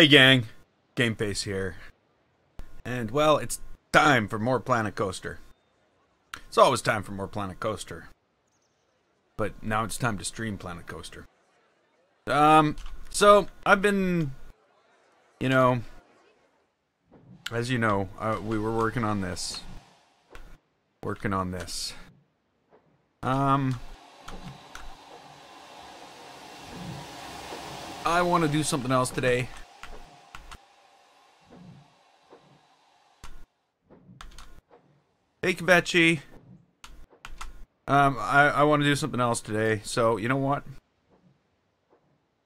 Hey gang, Game Face here. And well, it's time for more Planet Coaster. It's always time for more Planet Coaster. But now it's time to stream Planet Coaster. So I've been, as you know, we were working on this. I want to do something else today. Hey, Kabechi. I want to do something else today. So, you know what?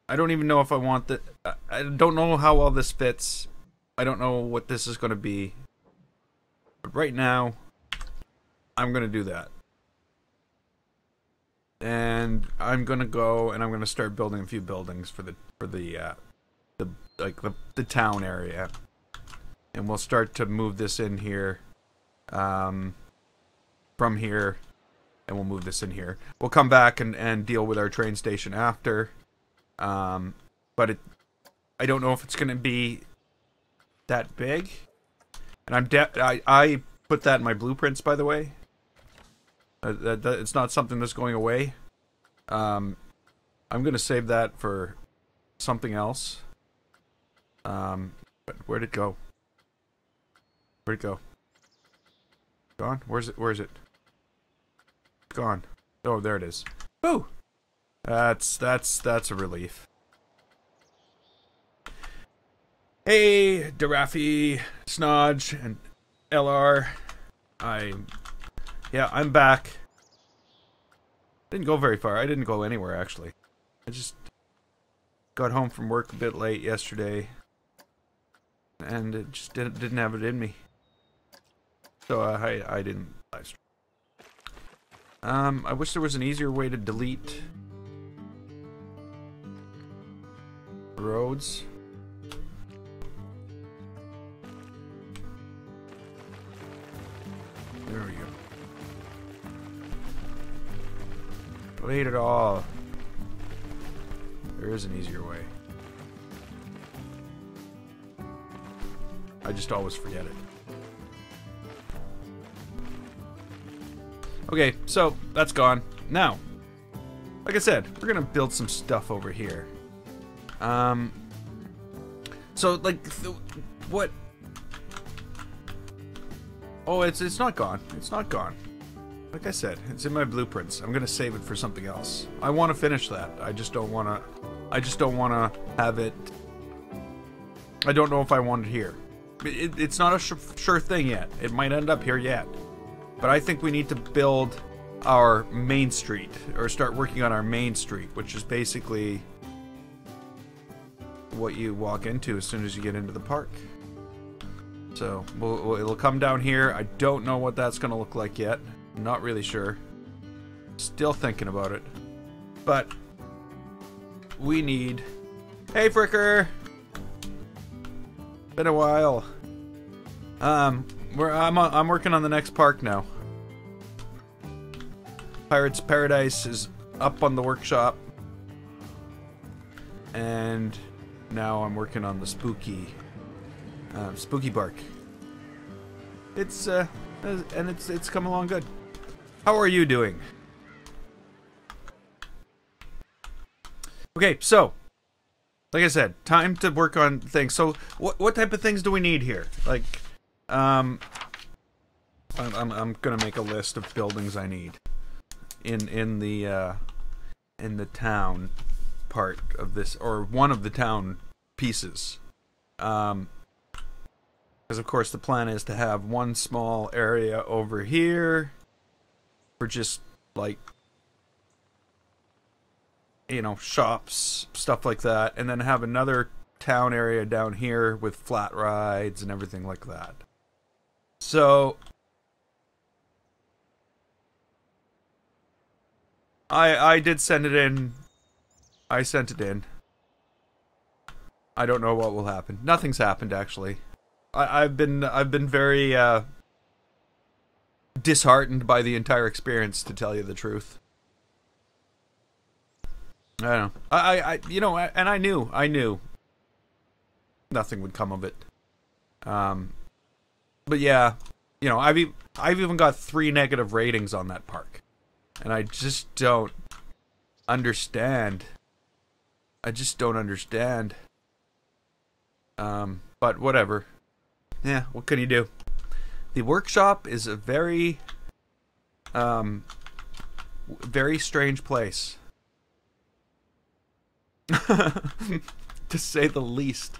I don't even know if I want that. I don't know how well this fits. I don't know what this is going to be. But right now, I'm going to do that. And I'm going to go and I'm going to start building a few buildings for the town area. And we'll start to move this in here. From here, and we'll move this in here. We'll come back and deal with our train station after. But I don't know if it's gonna be that big. And I put that in my blueprints, by the way. It's not something that's going away. I'm gonna save that for something else. But where'd it go? Where'd it go? Gone? Where is it? Gone. Oh, there it is. Woo! That's a relief. Hey, Darafi, Snodge, and LR. I'm back. Didn't go very far. I didn't go anywhere, actually. I just got home from work a bit late yesterday. And it just didn't have it in me. So I didn't live stream. I wish there was an easier way to delete roads. There we go. Delete it all. There is an easier way. I just always forget it. Okay, so that's gone. Now, like I said, we're gonna build some stuff over here. So like, what? Oh, it's not gone. It's not gone. Like I said, it's in my blueprints. I'm gonna save it for something else. I want to finish that. I just don't wanna have it. I don't know if I want it here. It's not a sure thing yet. It might end up here yet. But I think we need to build our main street, or start working on our main street, which is basically what you walk into as soon as you get into the park. So, it'll come down here. I don't know what that's going to look like yet. Not really sure. Still thinking about it. But we need... Hey, Fricker! Been a while. I'm working on the next park now. Pirates Paradise is up on the workshop, and now I'm working on the Spooky Bark. It's come along good. How are you doing? Okay, so like I said, time to work on things. So what type of things do we need here? Like, I'm gonna make a list of buildings I need in the town part of this, or one of the town pieces. Because of course the plan is to have one small area over here for just like, shops, stuff like that, and then have another town area down here with flat rides and everything like that. So I did send it in. I sent it in. I don't know what will happen. Nothing's happened, actually. I've been very disheartened by the entire experience, to tell you the truth. I don't know. And I knew nothing would come of it. But yeah, you know, I've even got 3 negative ratings on that park, and I just don't understand. I just don't understand. But whatever. Yeah, what can you do? The workshop is a very, very strange place. To say the least.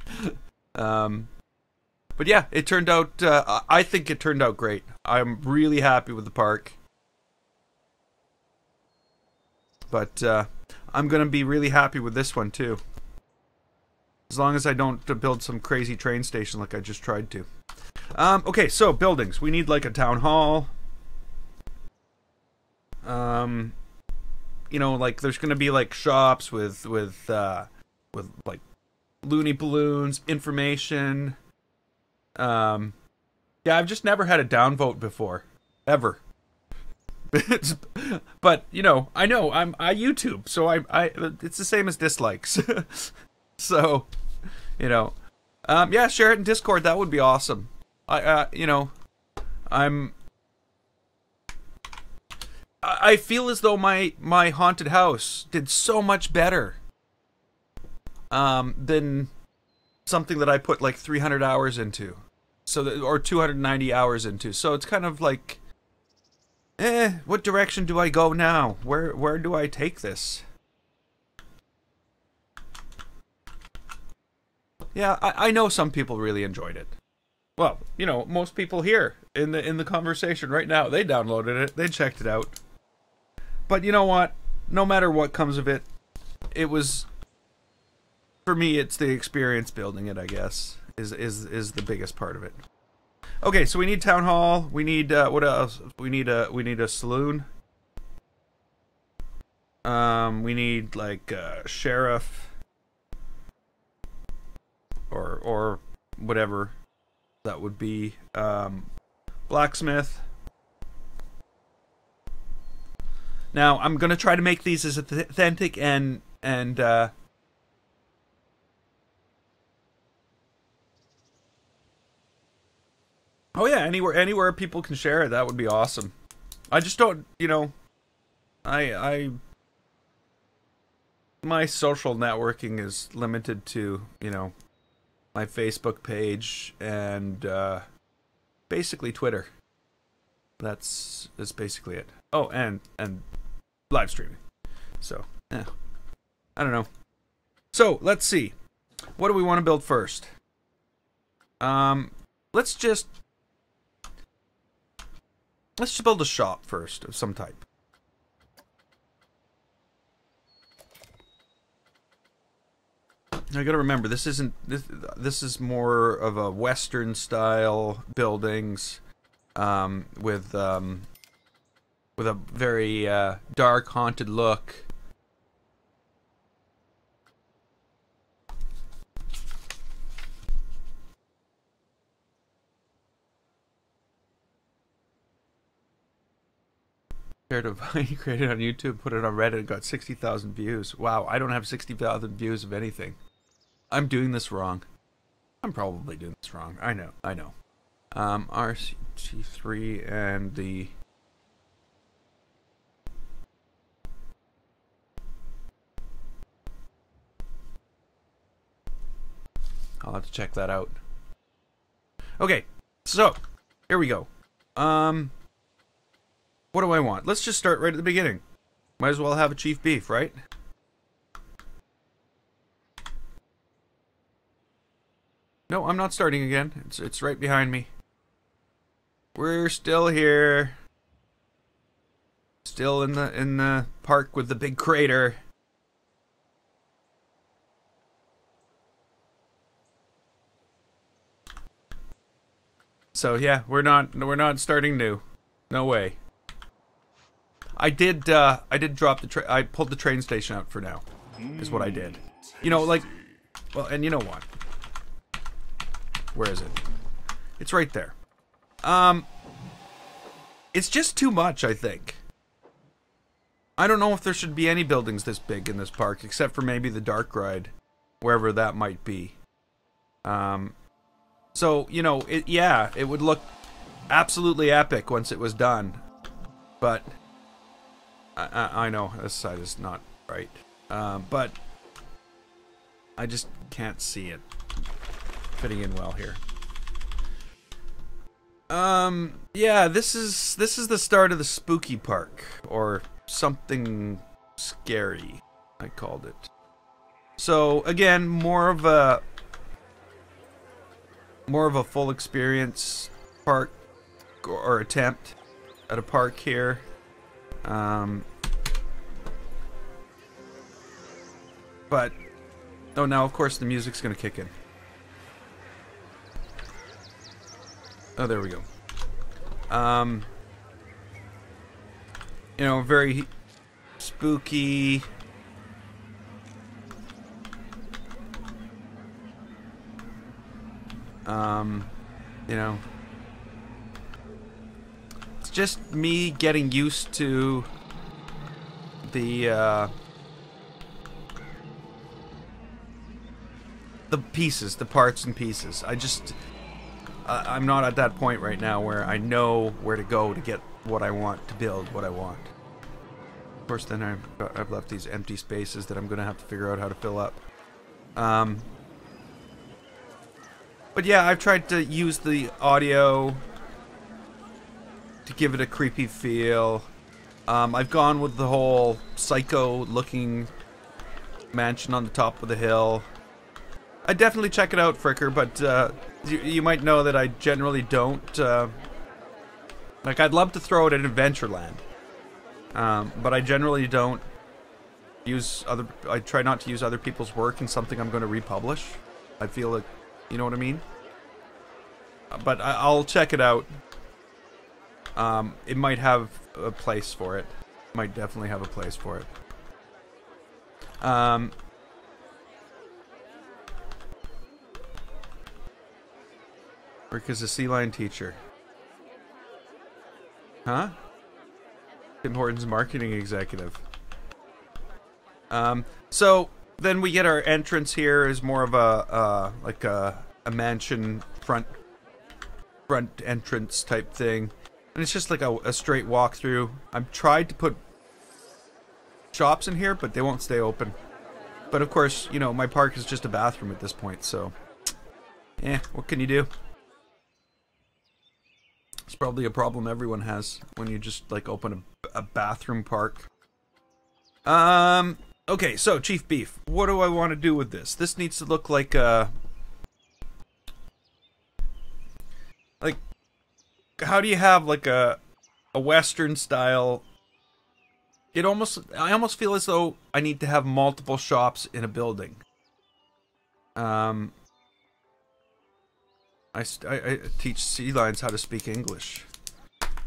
But yeah, it turned out, I think it turned out great. I'm really happy with the park. But I'm going to be really happy with this one too. As long as I don't build some crazy train station like I just tried to. Okay, so buildings. We need like a town hall. You know, like there's going to be like shops with like loony balloons, information. Yeah, I've just never had a downvote before, ever. But you know, I YouTube, so I it's the same as dislikes. So, you know, yeah, share it in Discord. That would be awesome. You know, I feel as though my haunted house did so much better than something that I put like 300 hours into, or 290 hours into. So it's kind of like, what direction do I go now? Where do I take this? Yeah, I know some people really enjoyed it. Well, you know, most people here in the conversation right now, they downloaded it, they checked it out. But you know what? No matter what comes of it, it was, for me, it's the experience building it, I guess, is the biggest part of it. Okay, so we need town hall. We need what else? We need a saloon. We need like a sheriff or whatever that would be. Blacksmith. Now I'm gonna try to make these as authentic and oh yeah, anywhere people can share it, that would be awesome. I just don't, you know, my social networking is limited to, you know, my Facebook page and basically Twitter. That's basically it. Oh, and live streaming. So, yeah. I don't know. So, let's see. What do we want to build first? Let's just build a shop first of some type. I gotta remember, this is more of a Western style buildings, with a very dark, haunted look. Shared a Vine created on YouTube, put it on Reddit, and got 60,000 views. Wow, I don't have 60,000 views of anything. I'm doing this wrong. I'm probably doing this wrong. I know. RCT3 and the... I'll have to check that out. Okay, so, here we go. What do I want? Let's just start right at the beginning. Might as well have a chief beef, right? No, I'm not starting again. It's right behind me. We're still here. Still in the park with the big crater. So yeah, we're not starting new. No way. I did drop I pulled the train station out for now. Is what I did. You know, like, well, and you know what? Where is it? It's right there. It's just too much, I think. I don't know if there should be any buildings this big in this park, except for maybe the dark ride, wherever that might be. So, you know, yeah, it would look absolutely epic once it was done. But I know this side is not right. But I just can't see it fitting in well here. Yeah, this is the start of the spooky park, or something scary, I called it. So again, more of a full experience park, or attempt at a park here. But oh, now of course the music's gonna kick in. Oh, there we go. You know, very spooky. You know, it's just me getting used to the pieces, the parts and pieces. I'm not at that point right now where I know where to go to get what I want, to build what I want. Of course, then I've left these empty spaces that I'm going to have to figure out how to fill up. But yeah, I've tried to use the audio to give it a creepy feel. I've gone with the whole psycho-looking mansion on the top of the hill. I'd definitely check it out, Fricker, but you might know that I generally don't. Like, I'd love to throw it at Adventureland, but I generally don't use other. I try not to use other people's work in something I'm going to republish. I feel like, you know what I mean? But I'll check it out. It might have a place for it. Might definitely have a place for it. Rick is a sea lion teacher. Huh? Tim Hortons marketing executive. So then we get our entrance here is more of a like a mansion front entrance type thing, and it's just like a straight walk through. I've tried to put shops in here, but they won't stay open. But of course, you know, my park is just a bathroom at this point, so what can you do? It's probably a problem everyone has when you just like open a bathroom park. Okay, so Chief Beef, what do I want to do with this? This needs to look like how do you have like a Western style? I almost feel as though I need to have multiple shops in a building. I teach sea lions how to speak English.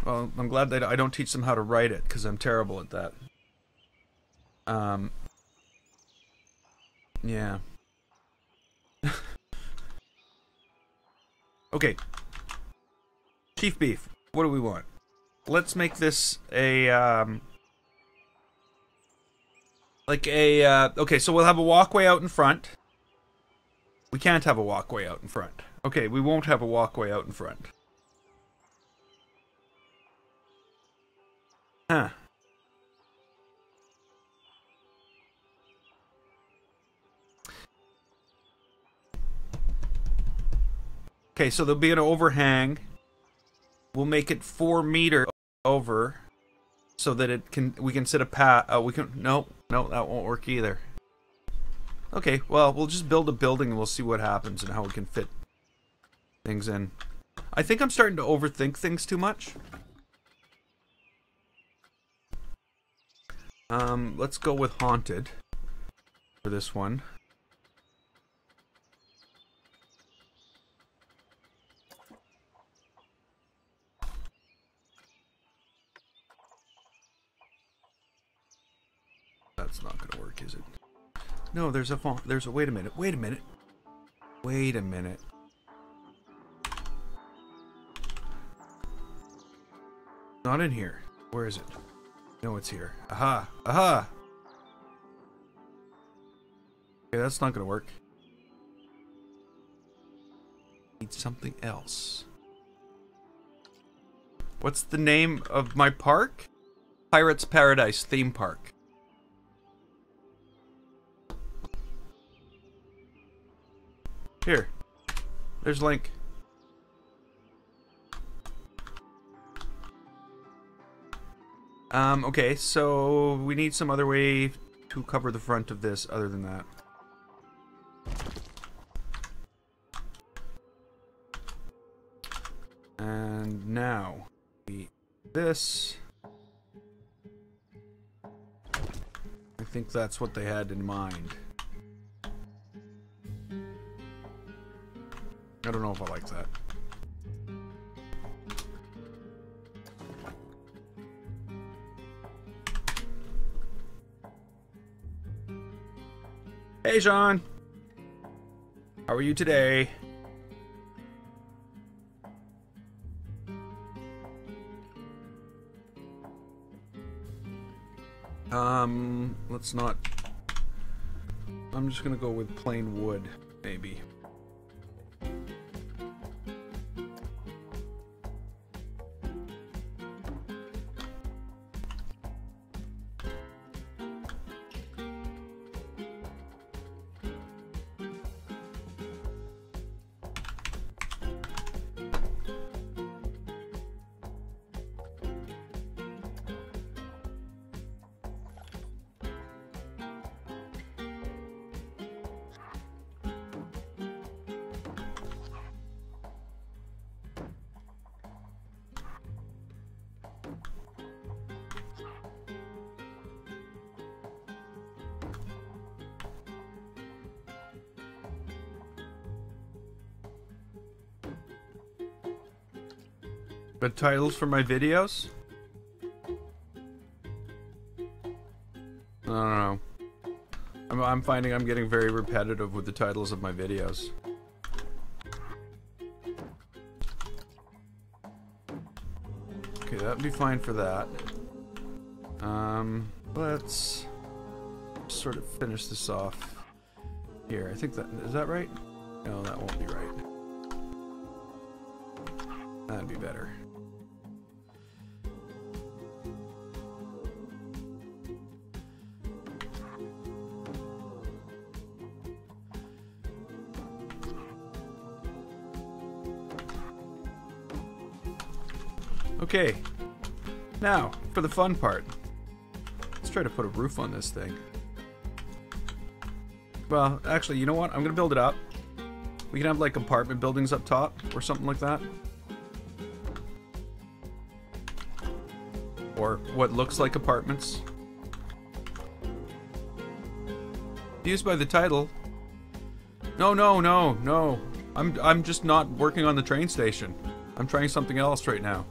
Well, I'm glad that I don't teach them how to write it, because I'm terrible at that. Yeah. Okay. Chief Beef, what do we want? Let's make this a, okay, so we'll have a walkway out in front. We can't have a walkway out in front. Okay, we won't have a walkway out in front. Huh. Okay, so there'll be an overhang. We'll make it 4 meters over, so that we can sit no, that won't work either. Okay, well, we'll just build a building and we'll see what happens and how we can fit things in. I think I'm starting to overthink things too much. Let's go with haunted for this one. That's not gonna work, is it? No, there's a wait a minute. Not in here. Where is it? No, it's here. Aha! Aha! Okay, that's not gonna work. need something else. What's the name of my park? Pirates Paradise Theme Park. Here. There's Link. Okay, so we need some other way to cover the front of this other than that. And now, this. I think that's what they had in mind. I don't know if I like that. Hey, Sean. How are you today? Let's not... I'm just gonna go with plain wood, maybe. But titles for my videos? I don't know. I'm finding I'm getting very repetitive with the titles of my videos. Okay, that'd be fine for that. Let's sort of finish this off here. I think that... Is that right? No, that won't be right. That'd be better. Okay, now for the fun part. Let's try to put a roof on this thing. Well, actually, you know what? I'm gonna build it up. We can have like apartment buildings up top or something like that. Or what looks like apartments. Used by the title. No, no, no, no. I'm just not working on the train station. I'm trying something else right now.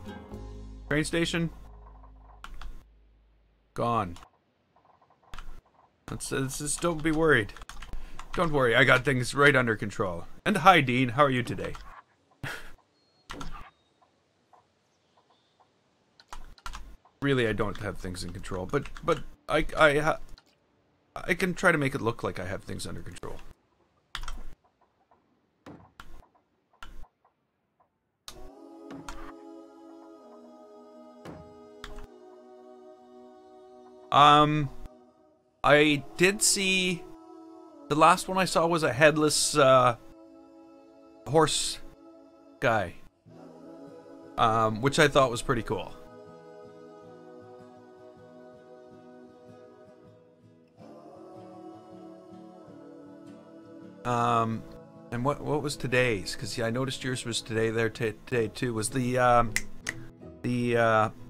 Train station? Gone. Let's just don't be worried. Don't worry, I got things right under control. And hi, Dean. How are you today? Really, I don't have things in control, but I can try to make it look like I have things under control. I did see... The last one I saw was a headless, horse guy. Which I thought was pretty cool. And what was today's? Because yeah, I noticed yours was today there today too. Was the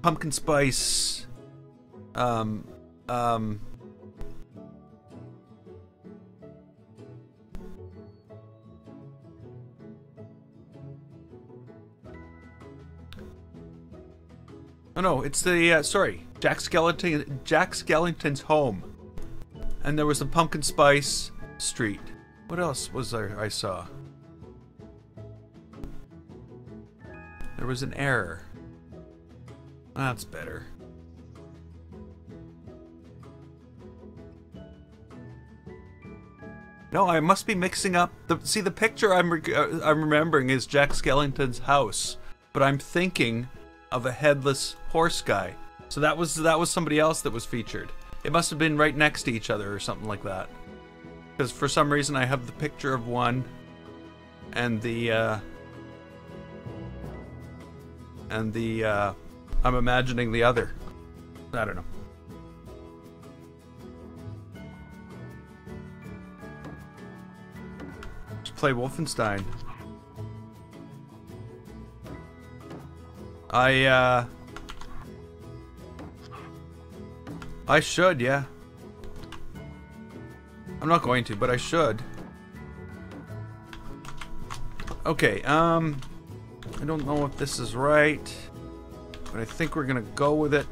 pumpkin spice Oh no, it's the sorry, Jack Skellington's home. And there was a pumpkin spice street. What else was there I saw? There was an error. That's better. No, I must be mixing up the. See, the picture I'm remembering is Jack Skellington's house, but I'm thinking of a headless horse guy. So that was somebody else that was featured. It must have been right next to each other or something like that. Because for some reason I have the picture of one, and the I'm imagining the other. I don't know. Play Wolfenstein. I should, yeah. I'm not going to, but I should. Okay, I don't know if this is right, but I think we're gonna go with it.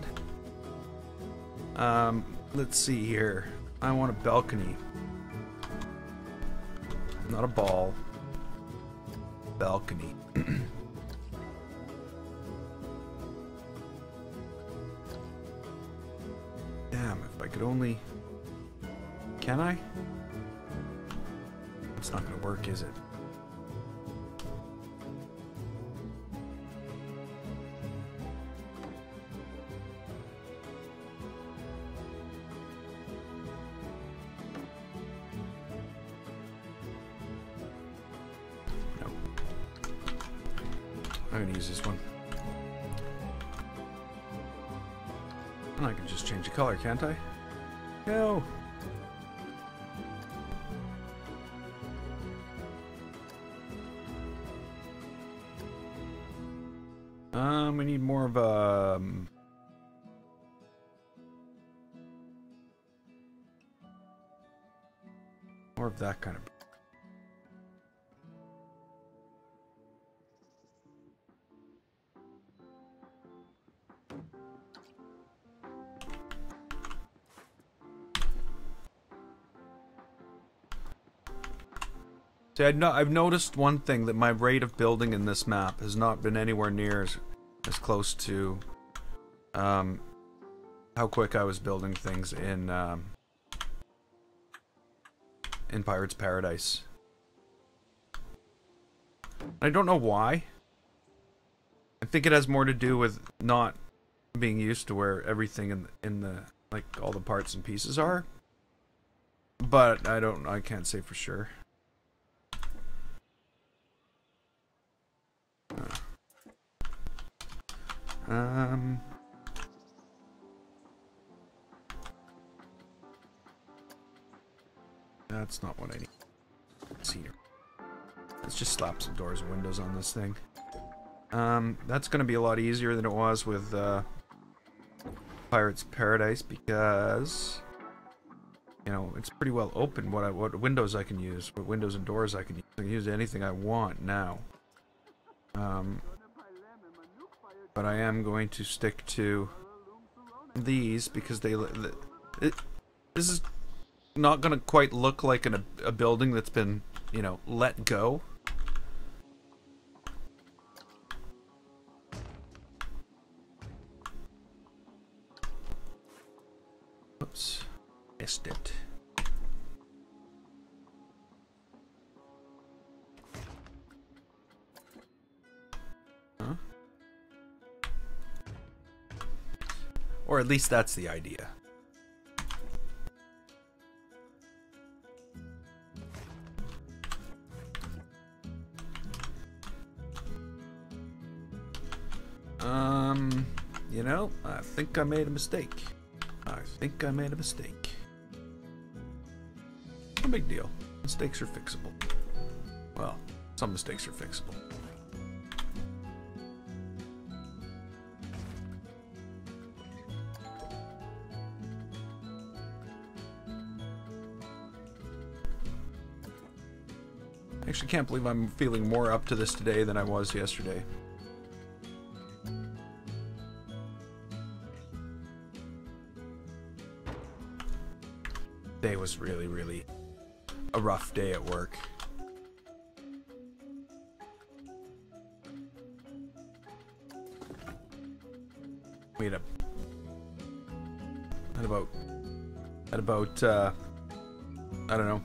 Let's see here. I want a balcony. Not a ball. Balcony. Damn, if I could only... Can I? It's not gonna work, is it? I'm gonna use this one. I can just change the color, can't I? No. We need more of a... more of that kind of... See, I've noticed one thing, that my rate of building in this map has not been anywhere near as close to how quick I was building things in Pirate's Paradise. I don't know why. I think it has more to do with not being used to where everything in the like all the parts and pieces are. But I can't say for sure. That's not what I need. Let's see here. Let's just slap some doors and windows on this thing. That's gonna be a lot easier than it was with Pirate's Paradise because you know it's pretty well open what windows I can use, what windows and doors I can use. I can use anything I want now. But I am going to stick to these because this is not going to quite look like a building that's been, you know, let go. Oops. Missed it. Huh? Or at least that's the idea. You know, I think I made a mistake. I think I made a mistake. No big deal. Mistakes are fixable. Well, some mistakes are fixable. I actually can't believe I'm feeling more up to this today than I was yesterday. Today was really a rough day at work. We had about I don't know,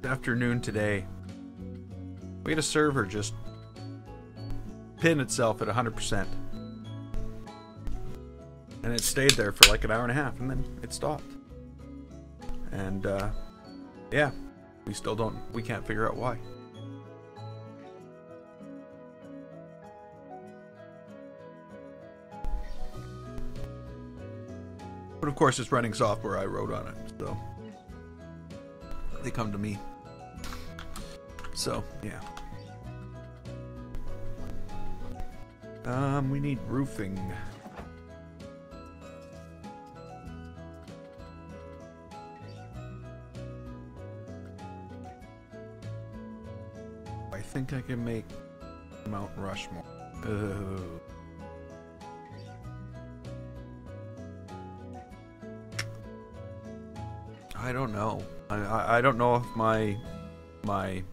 afternoon today, we had a server just pin itself at 100%. And it stayed there for like an hour and a half, and then it stopped. And, yeah, we can't figure out why. But of course, it's running software I wrote on it, so they come to me. So, yeah. We need roofing. I think I can make Mount Rushmore. I don't know. I don't know if my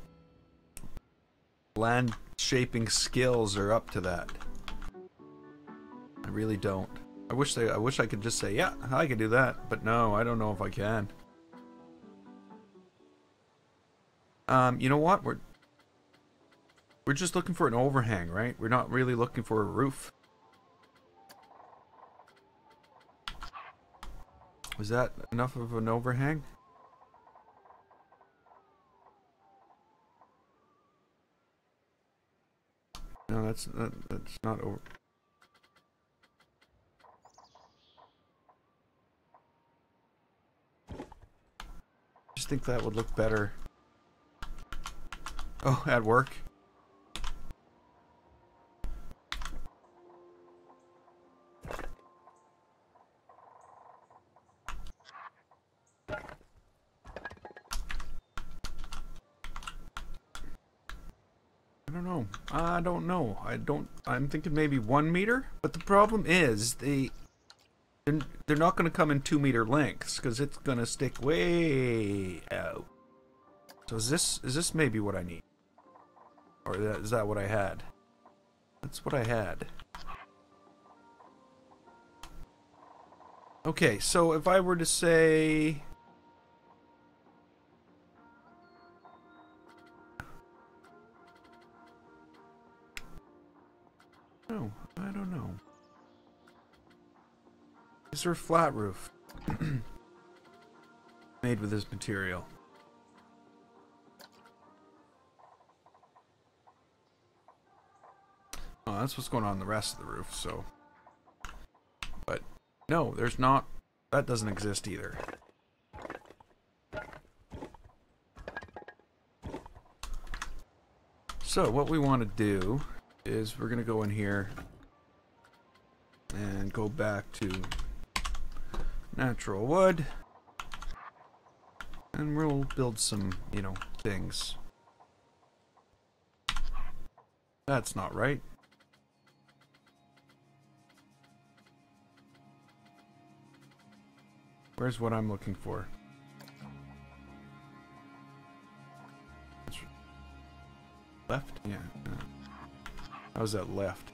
land shaping skills are up to that. I really don't. I wish I could just say, yeah, I can do that, but no, I don't know if I can. You know what? We're just looking for an overhang, right? We're not really looking for a roof. Was that enough of an overhang? No, that's not over. I just think that would look better. Oh, at work. I don't know. I'm thinking maybe 1 meter, but the problem is they're not going to come in 2-meter lengths because it's going to stick way out. So is this maybe what I need, or is that what I had? That's what I had. Okay, so if I were to say, no, I don't know. Is there a flat roof made with this material? Oh, that's what's going on in the rest of the roof, so. But no, there's not. That doesn't exist either. So what we want to do is we're going to go in here and go back to natural wood, and we'll build some, you know, things. That's not right. Where's what I'm looking for? Left? Yeah. How's that left?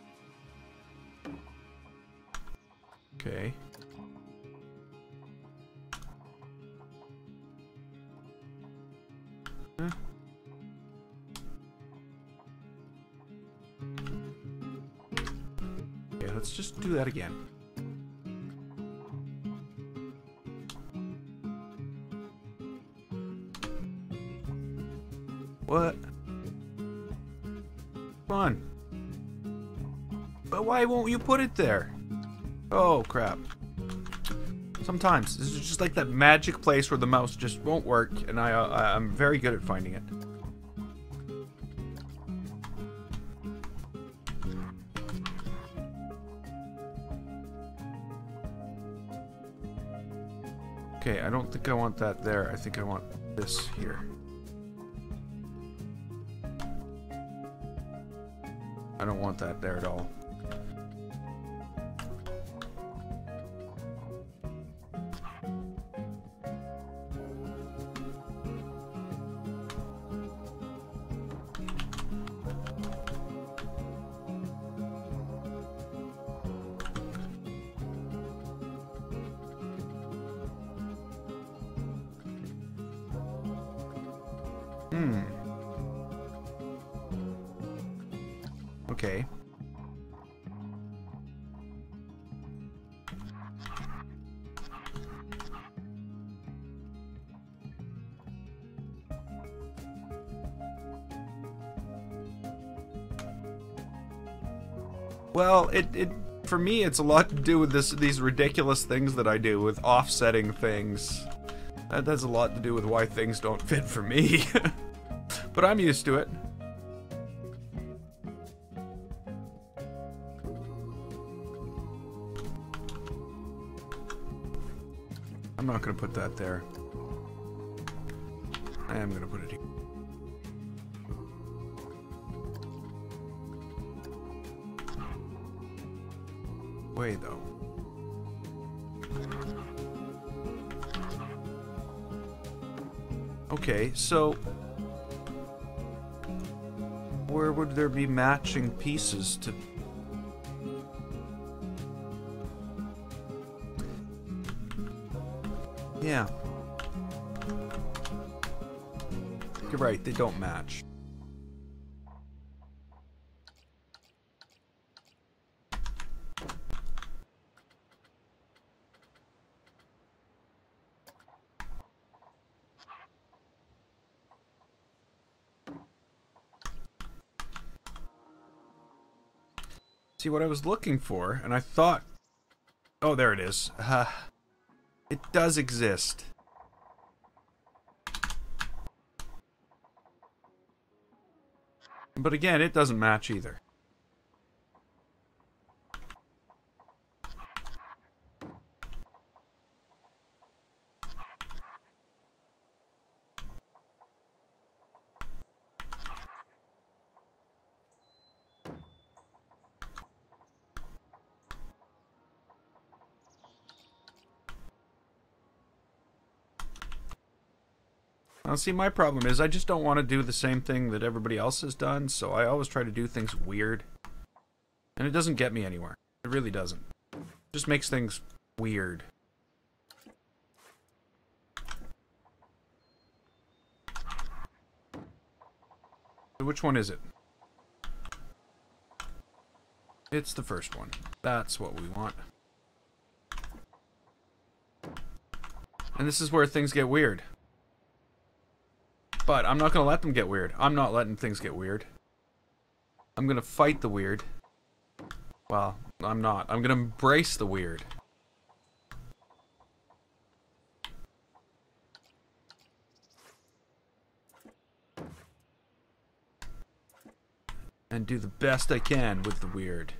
Okay. Huh? Okay, let's just do that again. What? Come on. But why won't you put it there? Oh, crap. Sometimes. This is just like that magic place where the mouse just won't work, and I'm very good at finding it. Okay, I don't think I want that there. I think I want this here. I don't want that there at all. Okay. Well, for me, it's a lot to do with these ridiculous things that I do with offsetting things. That has a lot to do with why things don't fit for me. But I'm used to it. I'm not going to put that there. I am going to put it here. Way though. Okay, so where would there be matching pieces to? Yeah. You're right, they don't match. See what I was looking for, and I thought, oh, there it is. It does exist. But again, it doesn't match either. Now, see, my problem is I just don't want to do the same thing that everybody else has done, so I always try to do things weird. And it doesn't get me anywhere. It really doesn't. It just makes things weird. So which one is it? It's the first one. That's what we want. And this is where things get weird. But I'm not going to let them get weird. I'm not letting things get weird. I'm going to fight the weird. Well, I'm not. I'm going to embrace the weird. And do the best I can with the weird.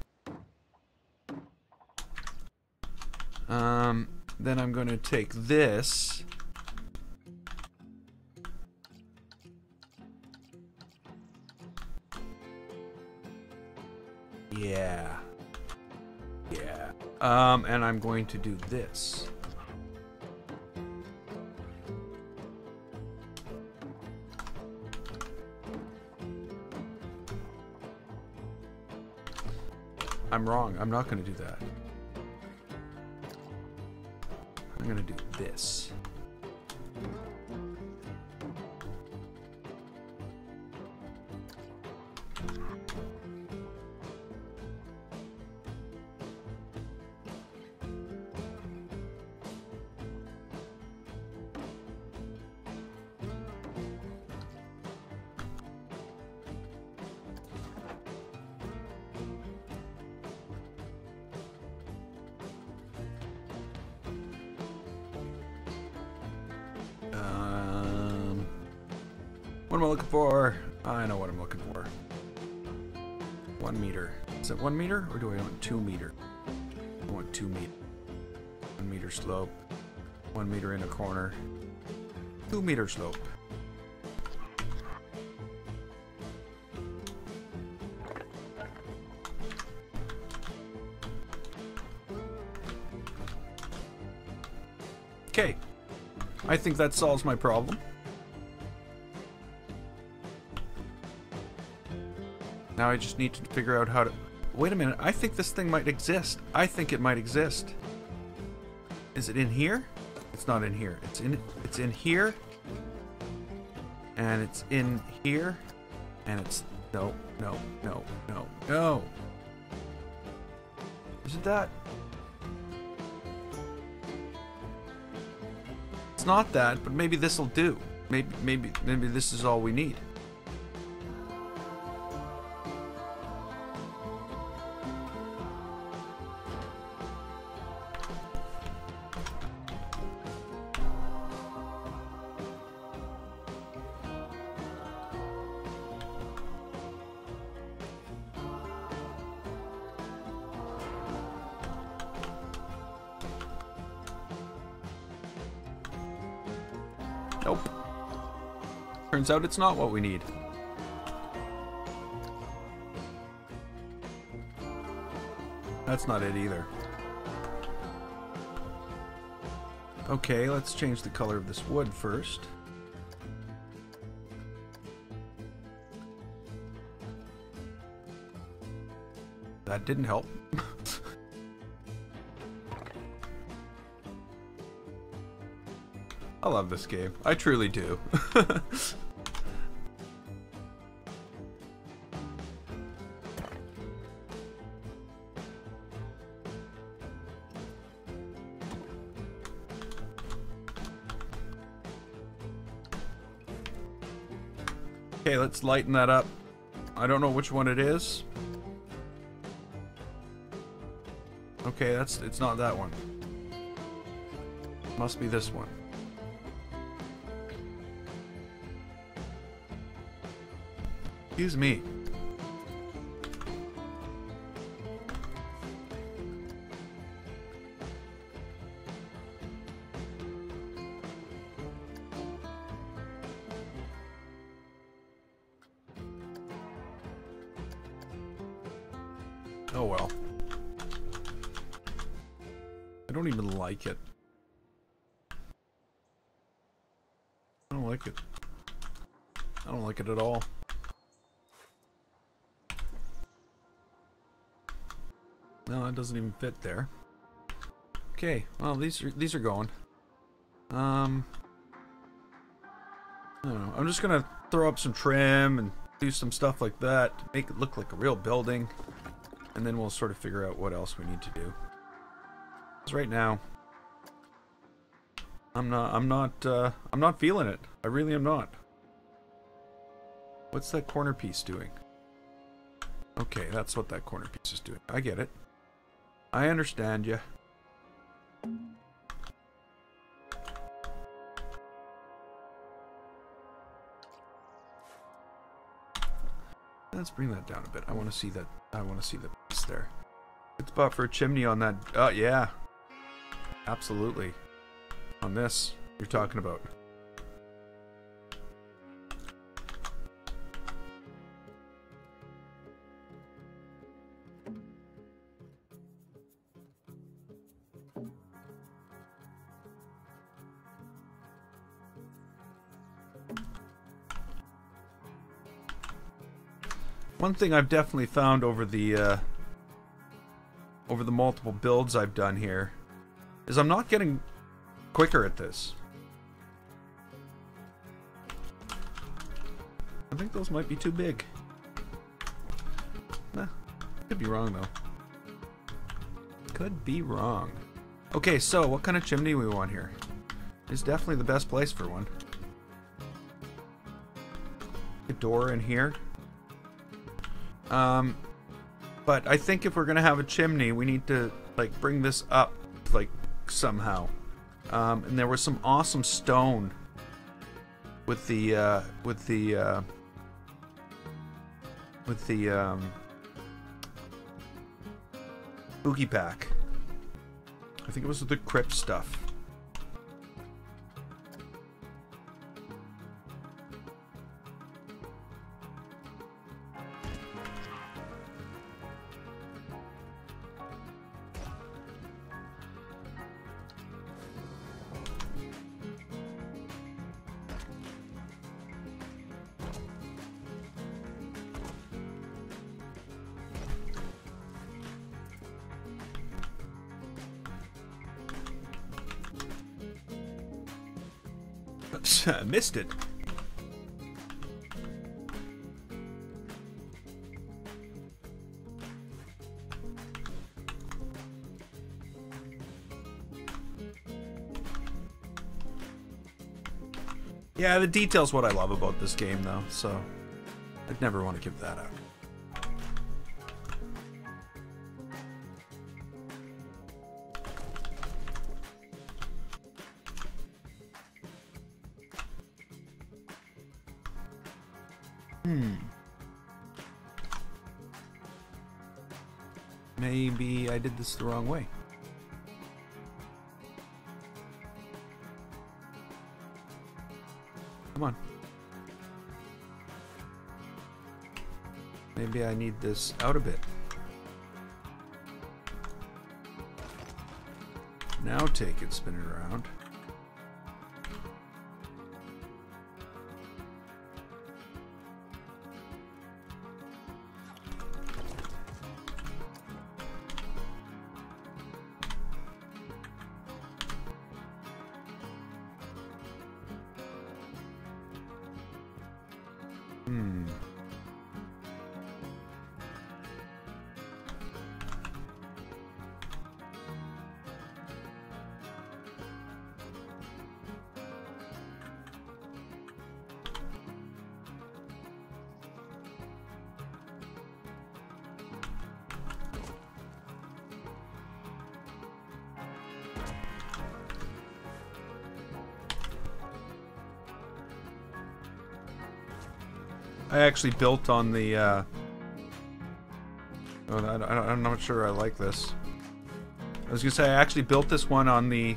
Then I'm going to take this. Yeah. Yeah. And I'm going to do this. I'm wrong. I'm not going to do that. I'm going to do this. What am I looking for? I know what I'm looking for. 1 meter. Is it 1 meter or do I want 2 meter? I want 2 meter. 1 meter slope. 1 meter in a corner. 2 meter slope. Okay. I think that solves my problem. Now I just need to figure out how to... Wait a minute, I think this thing might exist. I think it might exist. Is it in here? It's not in here. It's in here. And it's in here. And it's... No, no, no, no, no. Is it that? It's not that, but maybe this'll do. Maybe this is all we need. Nope. Turns out it's not what we need. That's not it either. Okay, let's change the color of this wood first. That didn't help. I love this game. I truly do. Okay, let's lighten that up. I don't know which one it is. Okay, it's not that one. Must be this one. Excuse me. Oh well. I don't even like it. I don't like it. I don't like it at all. No, it doesn't even fit there. Okay, well these are going. I don't know. I'm just gonna throw up some trim and do some stuff like that to make it look like a real building, and then we'll sort of figure out what else we need to do. Because right now, I'm not feeling it. I really am not. What's that corner piece doing? Okay, that's what that corner piece is doing. I get it. I understand you. Let's bring that down a bit. I want to see that. I want to see the piece there. Good spot for a chimney on that. Oh yeah, absolutely. On this, you're talking about. One thing I've definitely found over the multiple builds I've done here is I'm not getting quicker at this. I think those might be too big. Nah, could be wrong though. Could be wrong. Okay, so what kind of chimney we want here? It's definitely the best place for one. A door in here. But I think if we're gonna have a chimney, we need to like bring this up like somehow. And there was some awesome stone with the Boogie Pack. I think it was the crypt stuff. Missed it. Yeah, the detail's what I love about this game, though, so I'd never want to give that up. Maybe I did this the wrong way. Come on. Maybe I need this out a bit. Now take it, spin it around. I actually built on the, I'm not sure I like this. I was gonna say, I actually built this one on the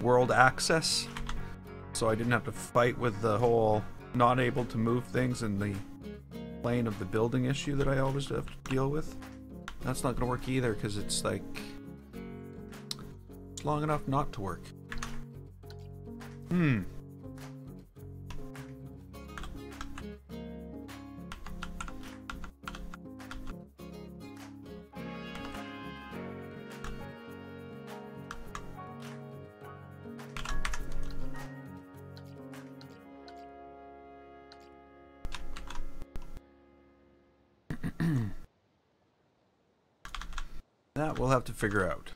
world access, so I didn't have to fight with the whole not able to move things in the plane of the building issue that I always have to deal with. That's not gonna work either, because it's like, it's long enough not to work. That we'll have to figure out.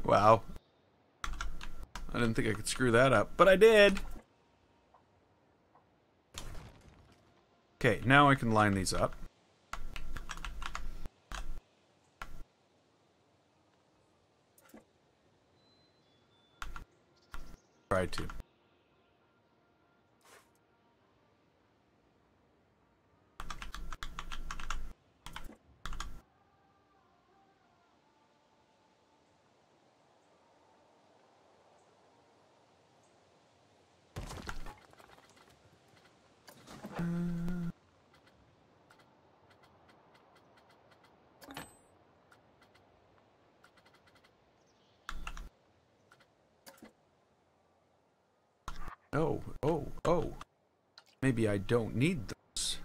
Wow. I didn't think I could screw that up, but I did. Okay, now I can line these up. Try to. Oh. Maybe I don't need those.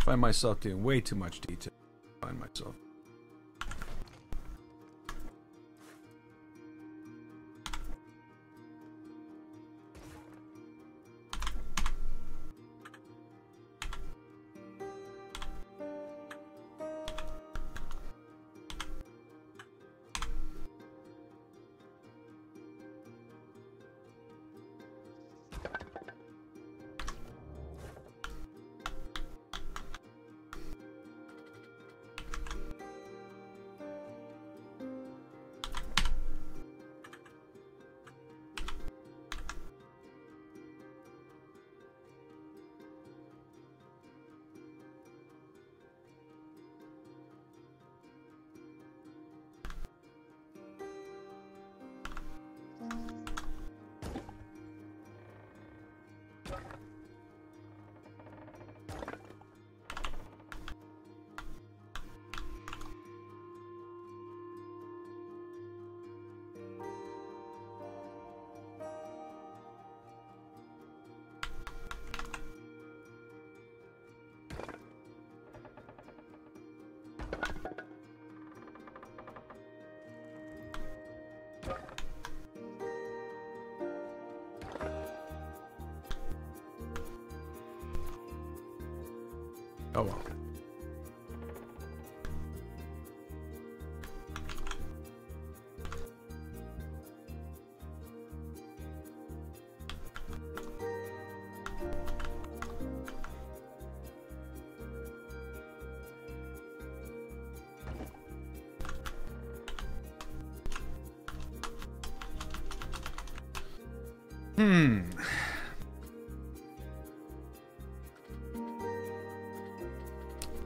Find myself doing way too much detail. Find myself. Oh well.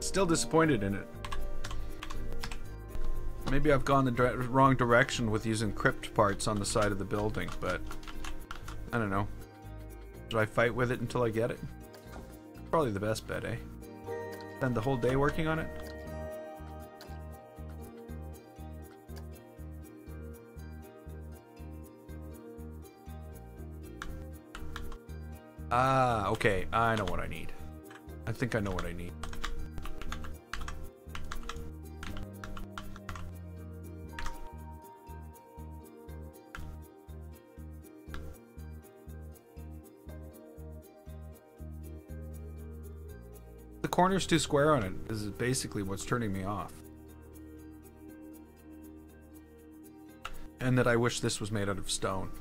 Still disappointed in it. Maybe I've gone the wrong direction with using crypt parts on the side of the building, but I don't know. Should I fight with it until I get it? Probably the best bet, eh? Spend the whole day working on it? Ah, okay. I know what I need. I think I know what I need. The corner's too square on it. This is basically what's turning me off. And that I wish this was made out of stone.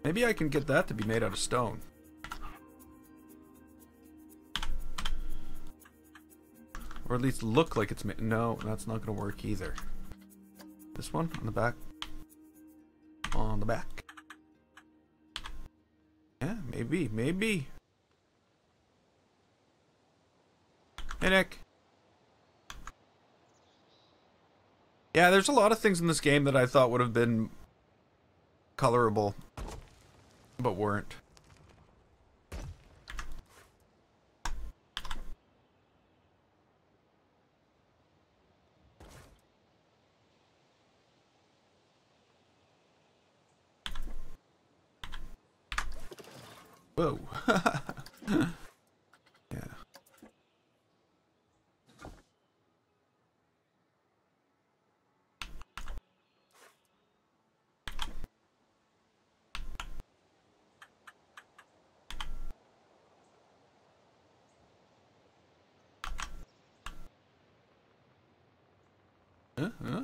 Maybe I can get that to be made out of stone. Or at least look like it's made. No, that's not going to work either. This one on the back. On the back. Yeah, maybe, maybe. Hey, Nick. Yeah, there's a lot of things in this game that I thought would have been colorable, but weren't. Whoa. Yeah. Huh?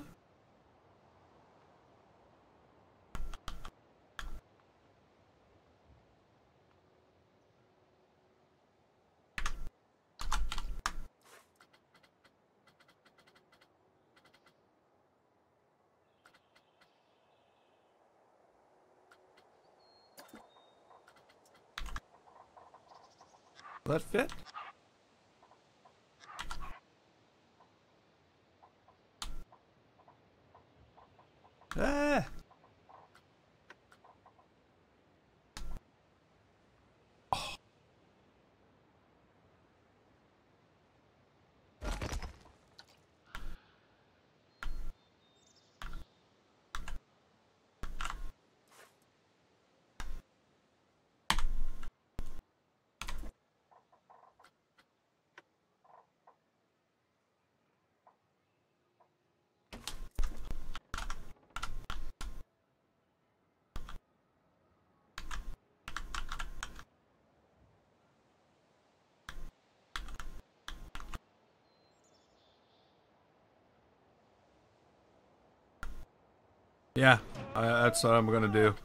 Will that fit? Ah! Oh. Yeah, that's what I'm gonna do.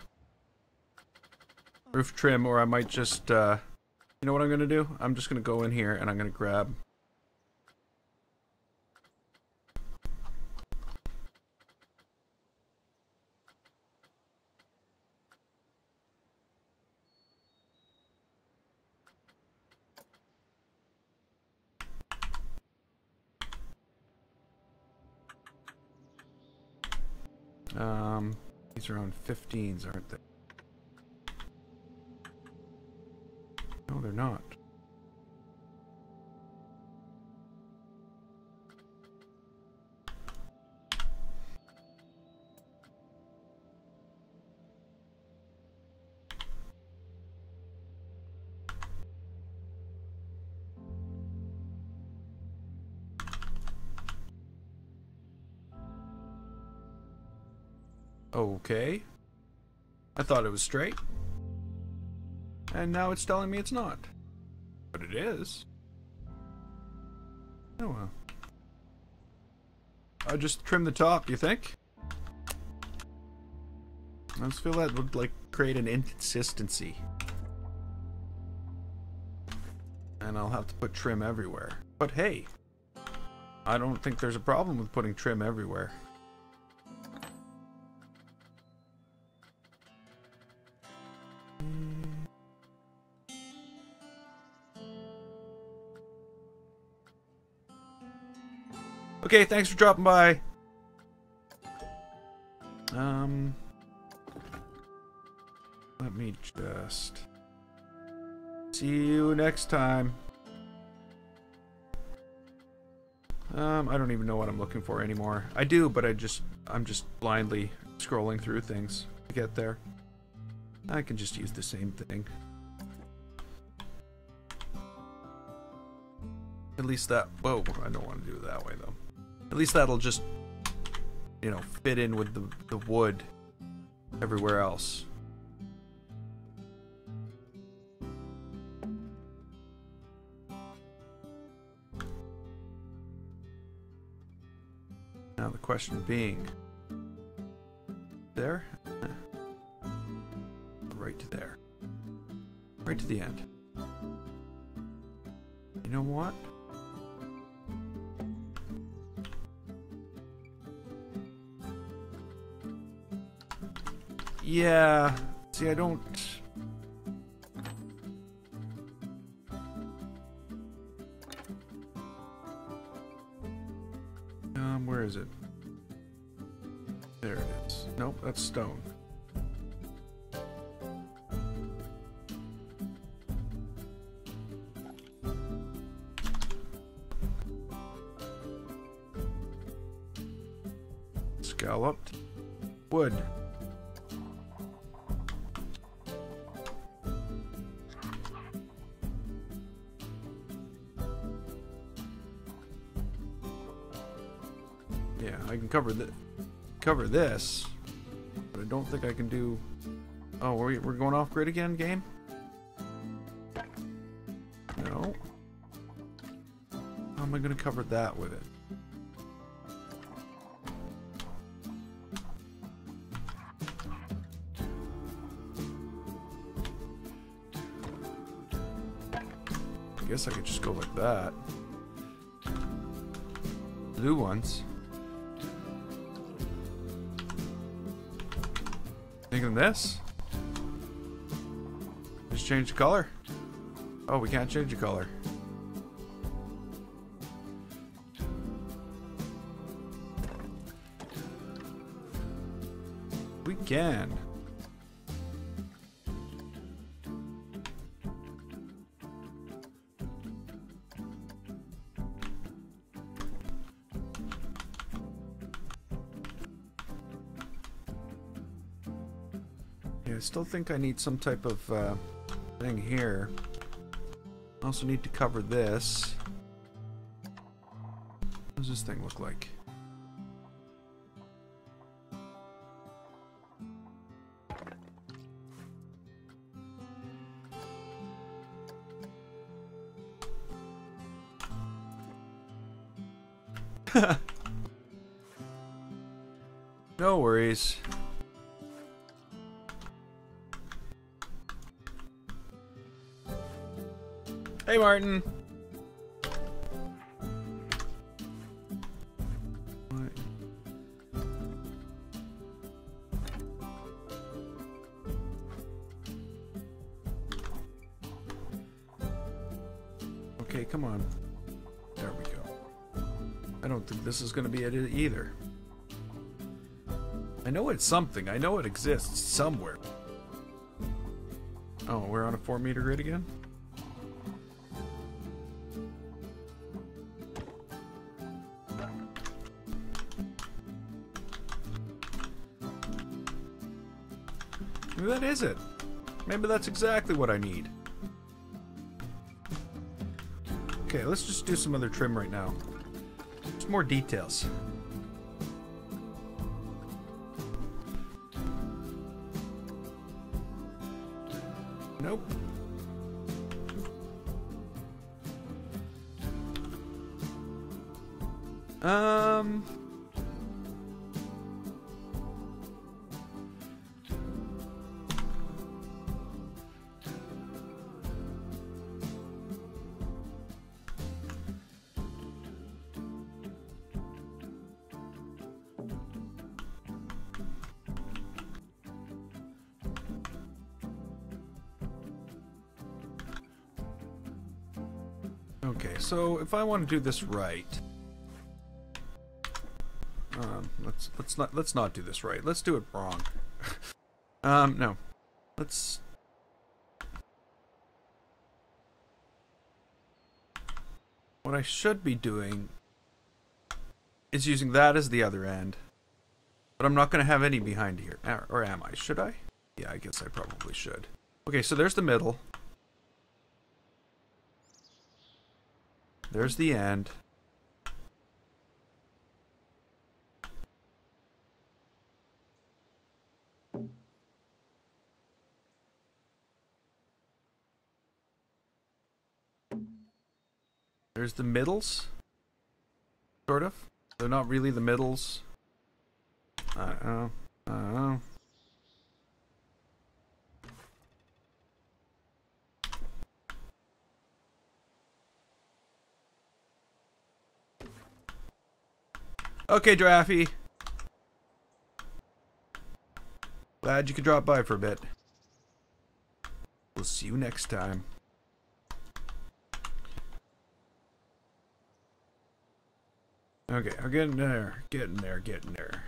Roof trim, or I might just, you know what I'm gonna do? I'm just gonna go in here and I'm gonna grab... These are on 15s, aren't they? No, they're not. Okay. I thought it was straight. And now it's telling me it's not. But it is. Oh well. I'll just trim the top, you think? I just feel that would like create an inconsistency. And I'll have to put trim everywhere. But hey, I don't think there's a problem with putting trim everywhere. Okay, thanks for dropping by. Let me just see you next time. I don't even know what I'm looking for anymore. I do, but I'm just blindly scrolling through things to get there. I can just use the same thing. At least that... Whoa, I don't want to do it that way, though. At least that'll just, you know, fit in with the wood everywhere else. Now the question being... There? Right to there. Right to the end. You know what? Yeah. See, I don't... Where is it? There it is. Nope, that's stone. Scalloped wood. Yeah, I can cover this, but I don't think I can do... Oh, we're going off grid again, game? No. How am I going to cover that with it? I guess I could just go like that. Blue ones. Thinking this? Just change the color? Oh, we can't change the color. We can. I still think I need some type of thing here. I also need to cover this. What does this thing look like? No worries. Hey, Martin. What? Okay, come on. There we go. I don't think this is going to be it either. I know it's something. I know it exists somewhere. Oh, we're on a 4-meter grid again? Maybe that is it. Maybe that's exactly what I need. Okay, let's just do some other trim right now. Just more details. Nope. Um... Okay, so if I want to do this right, let's not do this right. Let's do it wrong. No, let's. What I should be doing is using that as the other end, but I'm not going to have any behind here, or am I? Should I? Yeah, I guess I probably should. Okay, so there's the middle. There's the end. There's the middles. Sort of. They're not really the middles. I don't know. Okay, Draffy. Glad you could drop by for a bit. We'll see you next time. Okay, I'm getting there. Getting there.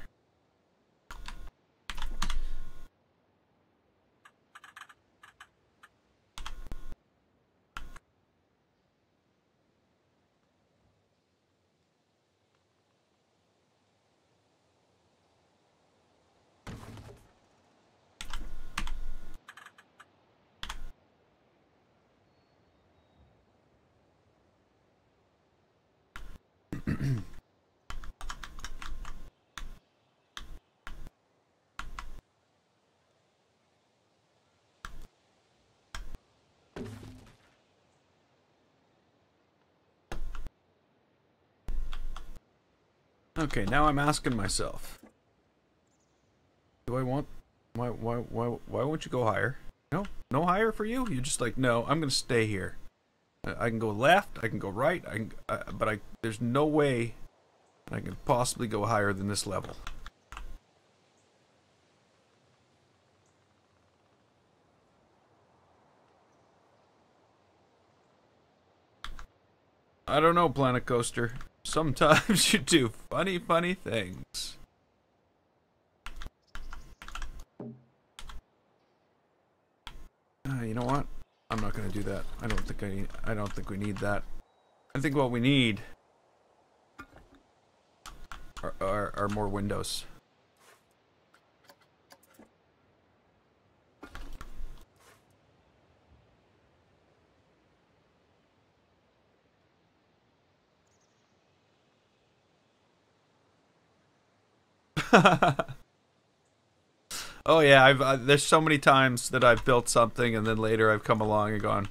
Okay, now I'm asking myself, do I want, why won't you go higher? No higher for you? You're just like, no, I'm gonna stay here. I can go left, I can go right, but there's no way I can possibly go higher than this level. I don't know, Planet Coaster. Sometimes you do funny things. You know what? I'm not gonna do that. I don't think we need that. I think what we need are more windows. Oh yeah, there's so many times that I've built something and then later I've come along and gone,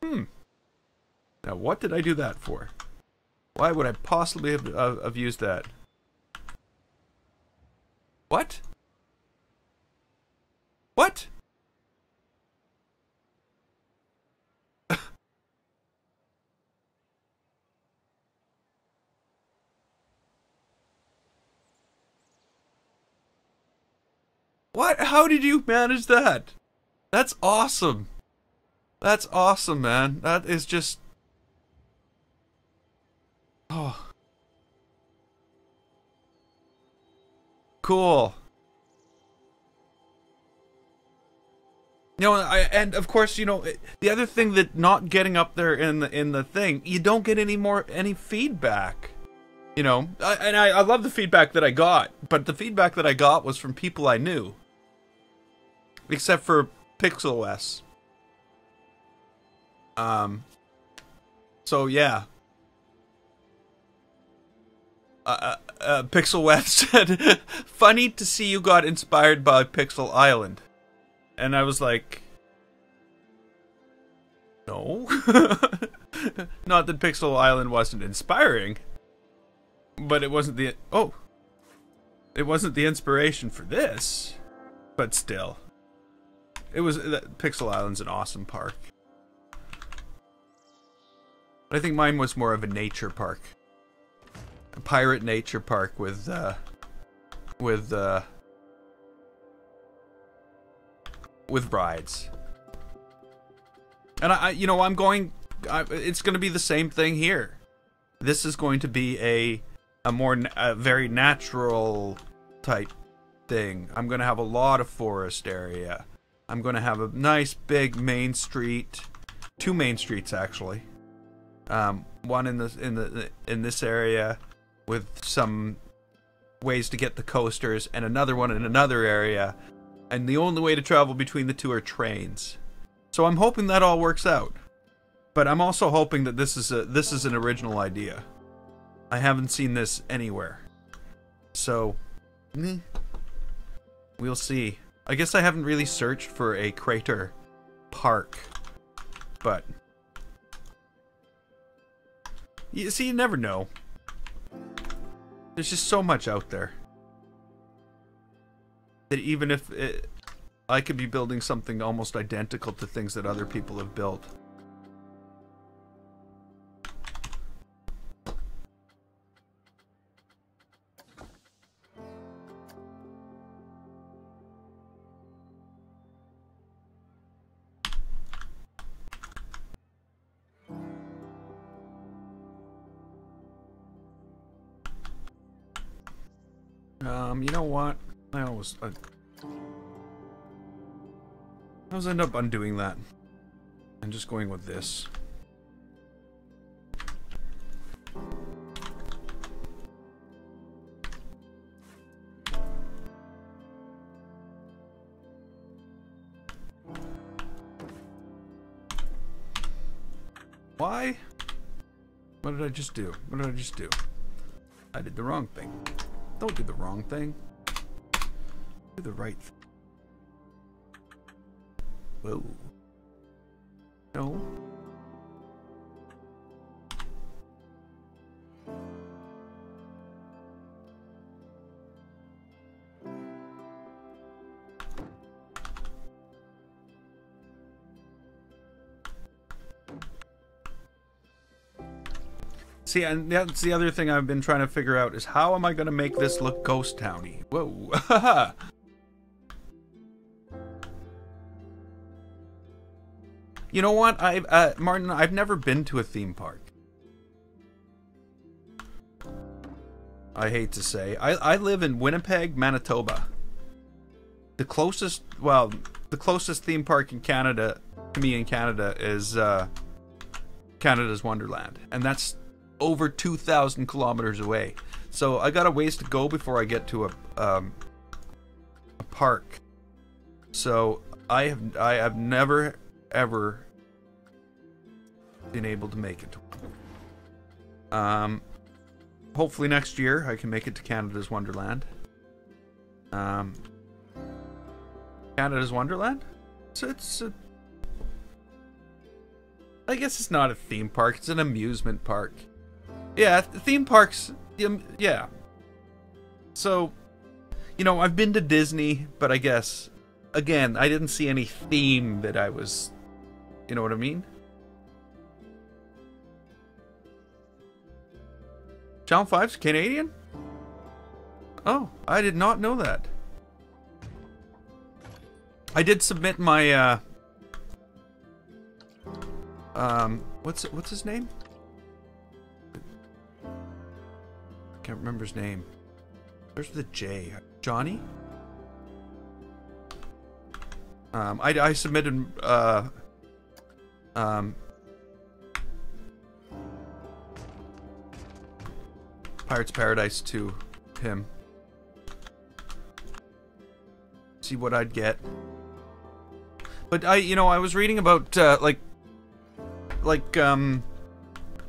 now what did I do that for? Why would I possibly have used that? What? What? What? How did you manage that? That's awesome. That's awesome, man. That is just... Oh. Cool. You know, and of course, you know, the other thing that not getting up there in the thing, you don't get any feedback. You know, I love the feedback that I got, but the feedback that I got was from people I knew. Except for PixelWest. So yeah. PixelWest said, funny to see you got inspired by Pixel Island. And I was like, no. Not that Pixel Island wasn't inspiring. But it wasn't the... Oh! It wasn't the inspiration for this. But still. It was... Pixel Island's an awesome park. I think mine was more of a nature park. A pirate nature park with rides. And I'm going... it's going to be the same thing here. This is going to be a very natural type thing. I'm going to have a lot of forest area. I'm going to have a nice big main street, 2 main streets actually. One in this area with some ways to get the coasters, and another one in another area. And the only way to travel between the two are trains. So I'm hoping that all works out. But I'm also hoping that this is an original idea. I haven't seen this anywhere. So, we'll see. I guess I haven't really searched for a crater park. But, you see, you never know. There's just so much out there. That even if I could be building something almost identical to things that other people have built. You know what? I always end up undoing that and just going with this. Why? What did I just do? What did I just do? I did the wrong thing. Don't do the wrong thing. Do the right thing. Whoa. No. See, and that's the other thing I've been trying to figure out is how am I going to make this look ghost towny? Whoa. You know what? Martin, I've never been to a theme park. I hate to say. I live in Winnipeg, Manitoba. The closest theme park in Canada, to me in Canada, is Canada's Wonderland. And that's over 2,000 kilometers away. So I got a ways to go before I get to a park. So I have never ever been able to make it to one. Hopefully next year I can make it to Canada's Wonderland. Canada's Wonderland? So I guess it's not a theme park, it's an amusement park. Yeah, theme parks, yeah. So, you know, I've been to Disney, but I guess, again, I didn't see any theme that I was, you know what I mean? Channel 5's Canadian? Oh, I did not know that. I did submit my, what's his name? Can't remember his name. There's the J. Johnny? I submitted, Pirates Paradise to him. See what I'd get. But I was reading about,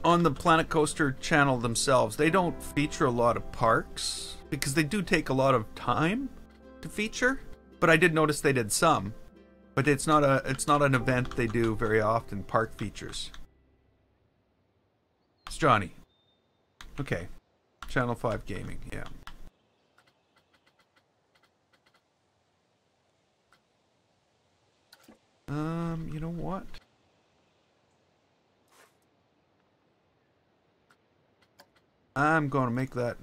on the Planet Coaster channel themselves, they don't feature a lot of parks because they do take a lot of time to feature. But I did notice they did some. But it's not an event they do very often, park features. It's Johnny. Okay. Channel 5 Gaming, yeah. You know what? I'm going to make that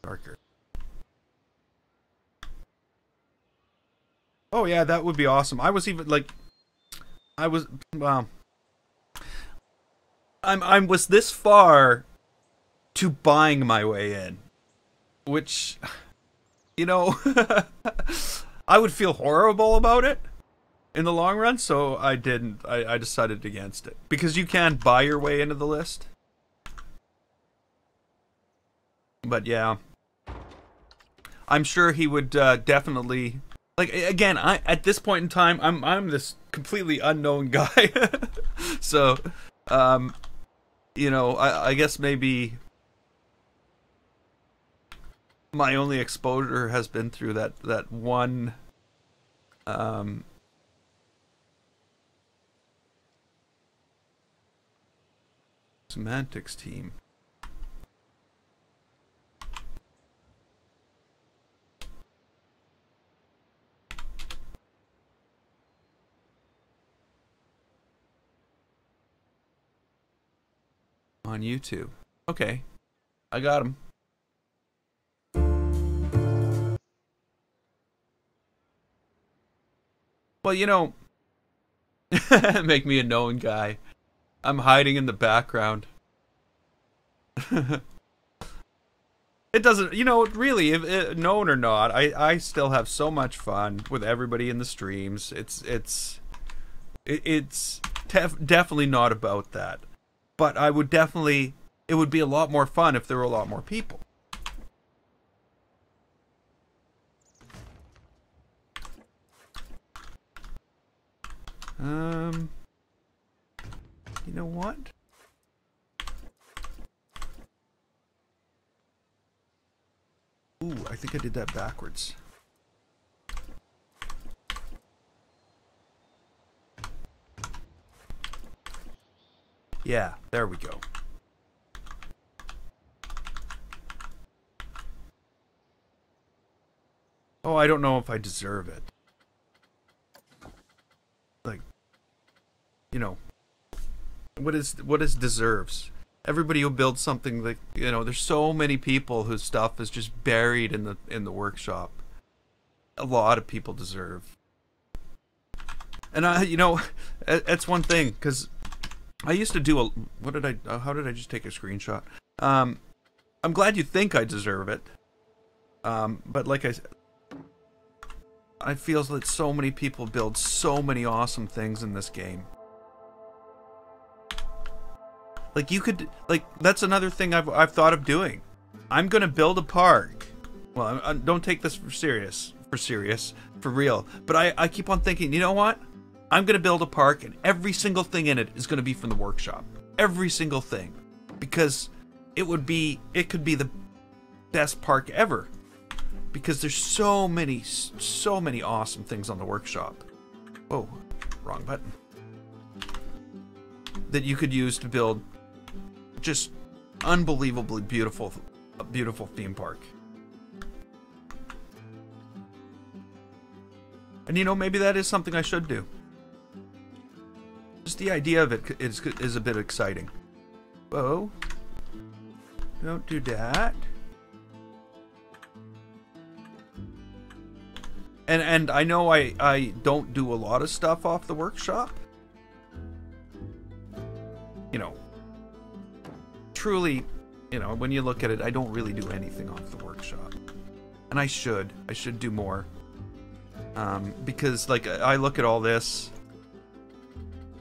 darker. Oh yeah, that would be awesome. I was even like, I was this far to buying my way in, which, you know, I would feel horrible about it in the long run, so I didn't. I decided against it. Because you can buy your way into the list. But yeah. I'm sure he would definitely... Like, again, at this point in time, I'm this completely unknown guy. So, you know, I guess maybe... my only exposure has been through that one... semantics team. On YouTube. Okay. I got him. Well, you know, make me a known guy. I'm hiding in the background. It doesn't, you know, really, if known or not, I still have so much fun with everybody in the streams. It's definitely not about that. But I would definitely, it would be a lot more fun if there were a lot more people. You know what? Ooh, I think I did that backwards. Yeah, there we go. Oh, I don't know if I deserve it. Like, you know, what is deserves? Everybody who builds something, like, you know, there's so many people whose stuff is just buried in the workshop. A lot of people deserve. And you know, that's one thing, because I used to do how did I just take a screenshot? I'm glad you think I deserve it. But like I feel that so many people build so many awesome things in this game. Like, you could, like, that's another thing I've thought of doing. I'm gonna build a park. Well, don't take this for real. But I keep on thinking, you know what? I'm gonna build a park, and every single thing in it is gonna be from the workshop. Every single thing, because it could be the best park ever. Because there's so many awesome things on the workshop. Oh, wrong button. That you could use to build just unbelievably beautiful theme park. And you know, maybe that is something I should do. Just the idea of it is a bit exciting. Whoa. Don't do that. And I know I don't do a lot of stuff off the workshop. You know, truly, you know, when you look at it, I don't really do anything off the workshop. And I should do more. Because, like, I look at all this,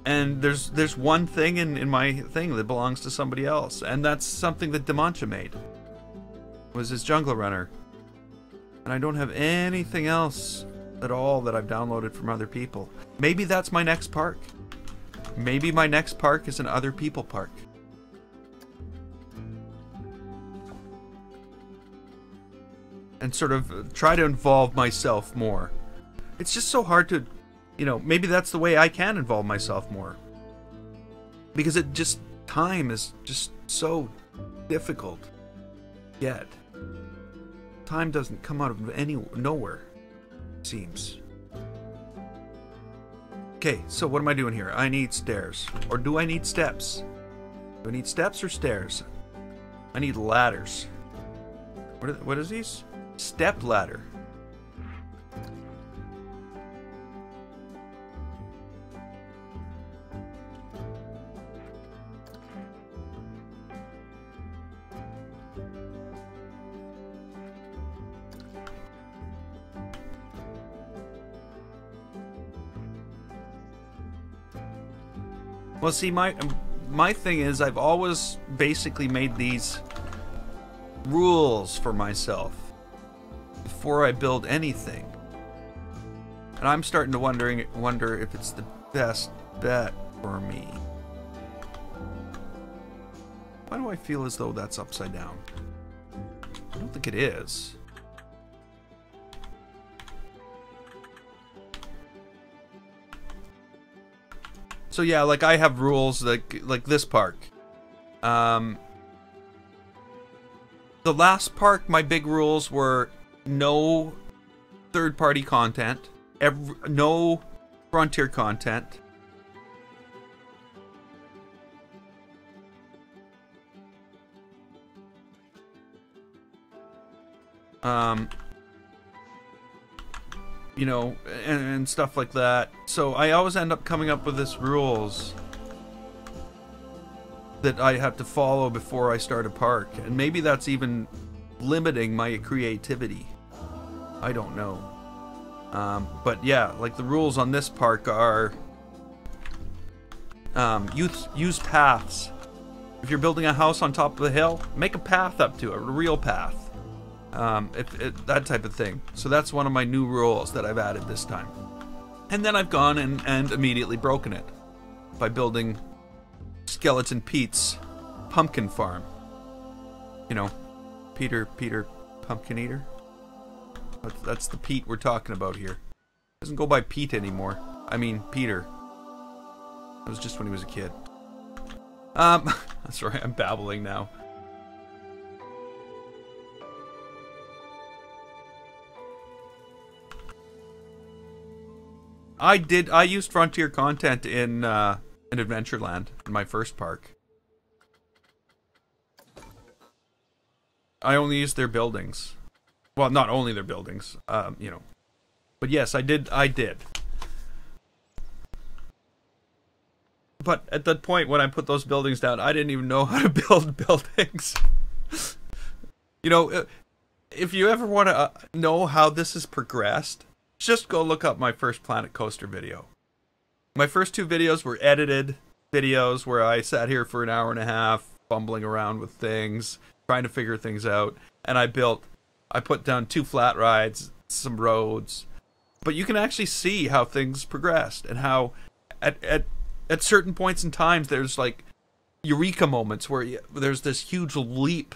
and there's one thing in my thing that belongs to somebody else, and that's something that Demancha made. Was his Jungle Runner. And I don't have anything else at all that I've downloaded from other people. Maybe that's my next park. Maybe my next park is an other people park. And sort of try to involve myself more. It's just so hard to, you know, maybe that's the way I can involve myself more. Because it just time is just so difficult to get. Time doesn't come out of nowhere, it seems. Okay, so what am I doing here? I need stairs. Or do I need steps? Do I need steps or stairs? I need ladders. What is these? Step ladder. Well, see, my thing is I've always basically made these rules for myself before I build anything. And I'm starting to wonder if it's the best bet for me. Why do I feel as though that's upside down? I don't think it is. So yeah, like I have rules like this park. The last park, my big rules were no third-party content, no Frontier content. You know, and stuff like that. So I always end up coming up with this rules that I have to follow before I start a park. And maybe that's even limiting my creativity. I don't know. But yeah, like the rules on this park are use paths. If you're building a house on top of a hill, make a path up to it, a real path. That type of thing. So that's one of my new rules that I've added this time. And then I've gone and immediately broken it by building Skeleton Pete's pumpkin farm. You know, Peter Pumpkin Eater. That's the Pete we're talking about here. Doesn't go by Pete anymore. I mean Peter. It was just when he was a kid. Sorry, I'm babbling now. I used Frontier content in Adventureland, in my first park. I only used their buildings. Well, not only their buildings, you know. But yes, I did. But at that point when I put those buildings down, I didn't even know how to build buildings. You know, if you ever want to know how this has progressed, just go look up my first Planet Coaster video. My first two videos were edited videos where I sat here for an hour and a half, fumbling around with things, trying to figure things out. And I put down 2 flat rides, some roads. But you can actually see how things progressed and how at certain points in times there's like eureka moments where there's this huge leap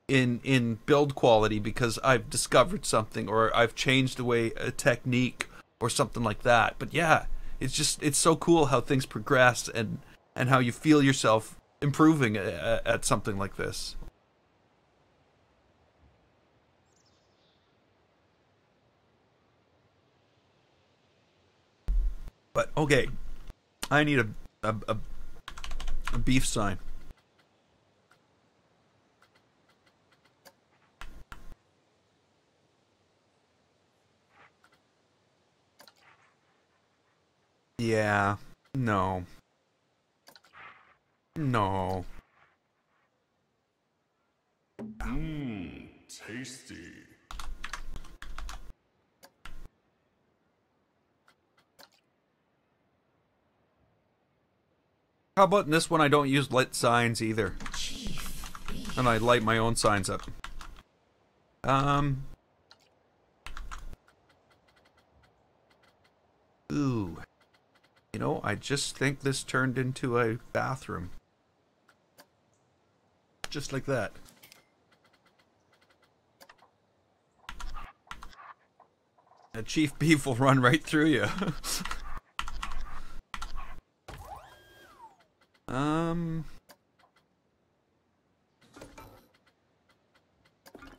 in build quality because I've discovered something or I've changed the way a technique or something like that. But yeah, it's so cool how things progress and how you feel yourself improving at something like this. But okay, I need a beef sign. Yeah, no. No. Tasty. How about in this one I don't use lit signs either. And I light my own signs up. Ooh. You know, I just think this turned into a bathroom. Just like that. A Chief Beef will run right through you.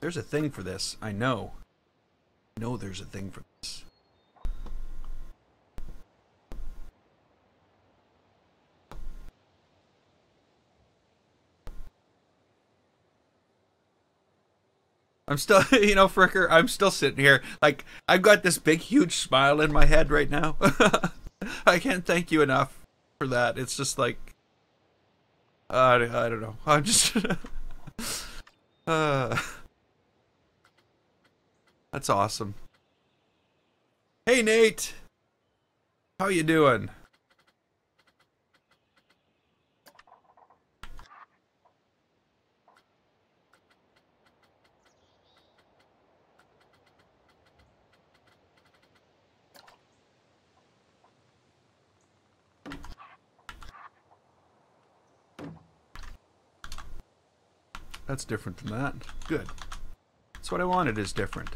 There's a thing for this. I know. I know there's a thing for this. I'm still, you know, Fricker, I'm still sitting here. Like, I've got this big, huge smile in my head right now. I can't thank you enough for that. It's just like, I don't know. I'm just, that's awesome. Hey, Nate. How you doing? That's different than that. Good. That's what I wanted, is different.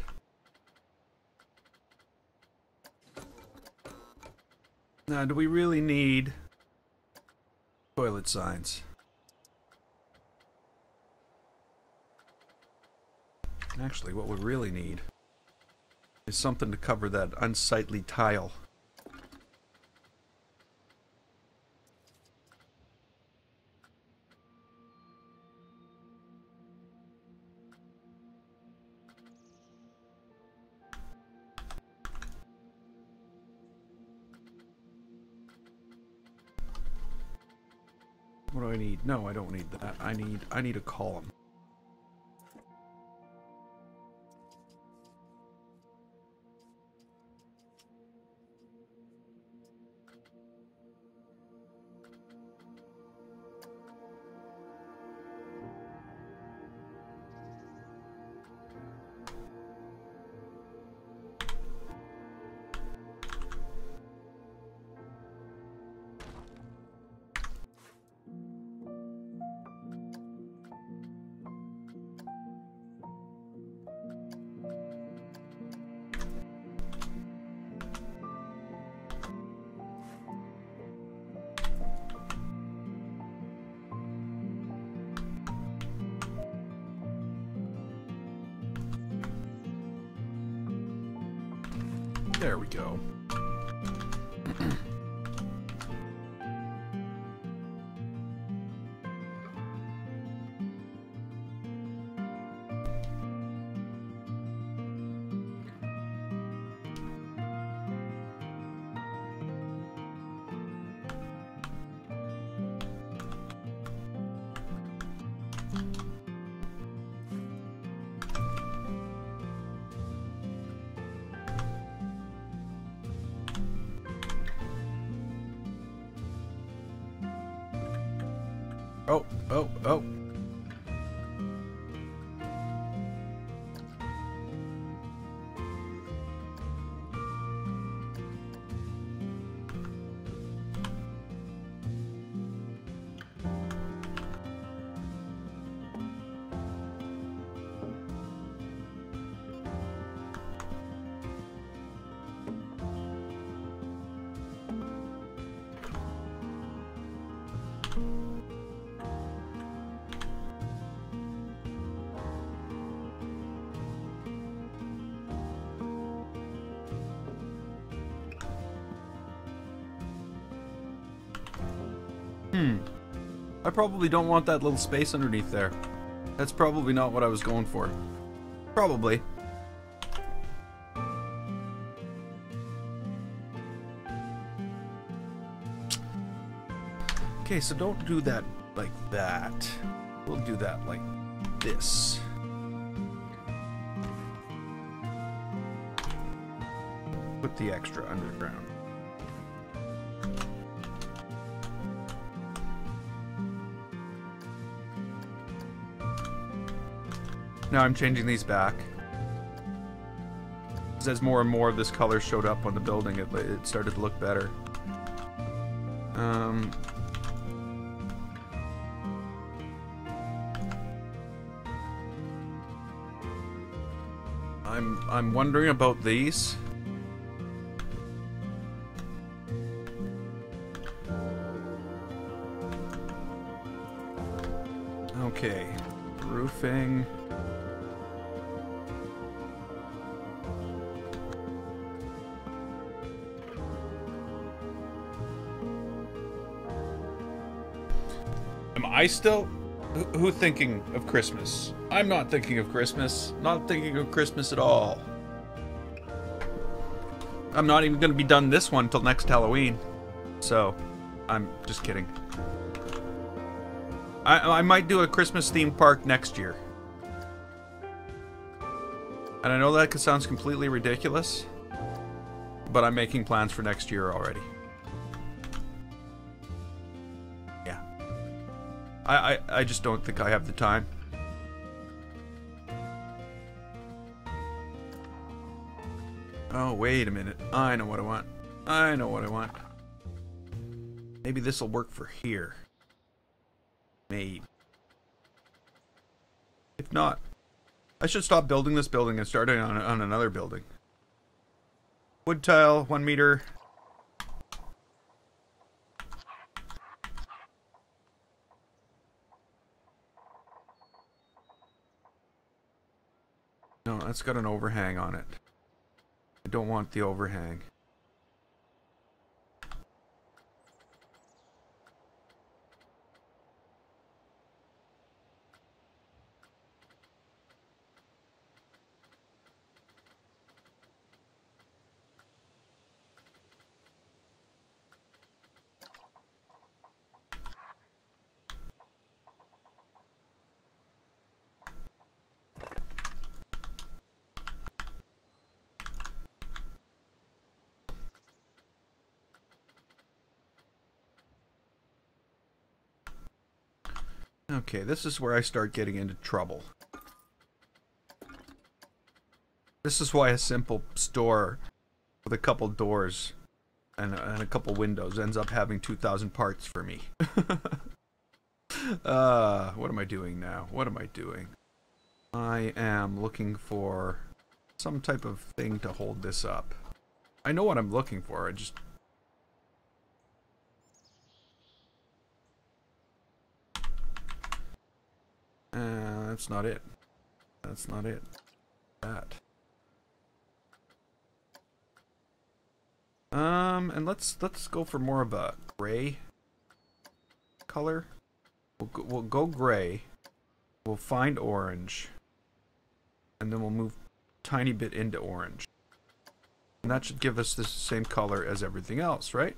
Now, do we really need toilet signs? Actually, what we really need is something to cover that unsightly tile. What do I need? No, I don't need that. I need a column. There we go. Oh. I probably don't want that little space underneath there. That's probably not what I was going for. Probably. Okay, so don't do that like that. We'll do that like this. Put the extra underground. Now I'm changing these back. As more and more of this color showed up on the building, it started to look better. I'm wondering about these. Okay, roofing. I still... Who thinking of Christmas? I'm not thinking of Christmas. Not thinking of Christmas at all. I'm not even going to be done this one till next Halloween. So, I'm just kidding. I might do a Christmas themed park next year. And I know that sounds completely ridiculous, but I'm making plans for next year already. Yeah. I just don't think I have the time. Oh, wait a minute. I know what I want. I know what I want. Maybe this will work for here. Maybe. If not, I should stop building this building and start on another building. Wood tile, 1 meter. No, that's got an overhang on it. I don't want the overhang. Okay, this is where I start getting into trouble. This is why a simple store with a couple doors and a couple windows ends up having 2,000 parts for me. What am I doing now? What am I doing? I am looking for some type of thing to hold this up. I know what I'm looking for, I just... that's not it. That's not it. That. And let's go for more of a gray color. We'll go gray. We'll find orange, and then we'll move a tiny bit into orange. And that should give us the same color as everything else, right?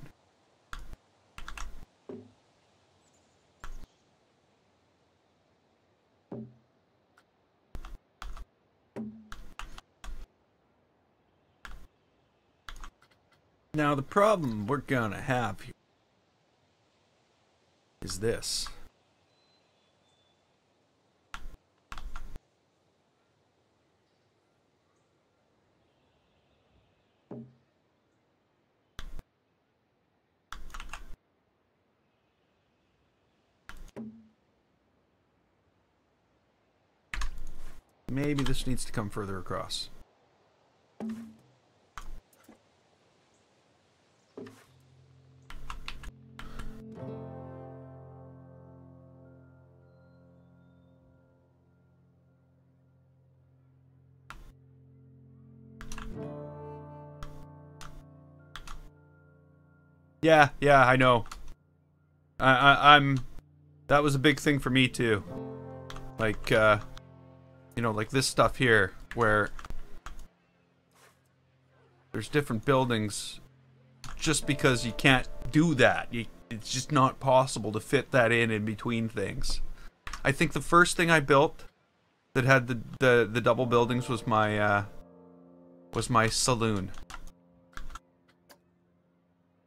Now the problem we're gonna have here is this. Maybe this needs to come further across. Yeah, I know. I'm... That was a big thing for me, too. Like, you know, like this stuff here, where there's different buildings just because you can't do that. It's just not possible to fit that in between things. I think the first thing I built that had the double buildings was my saloon.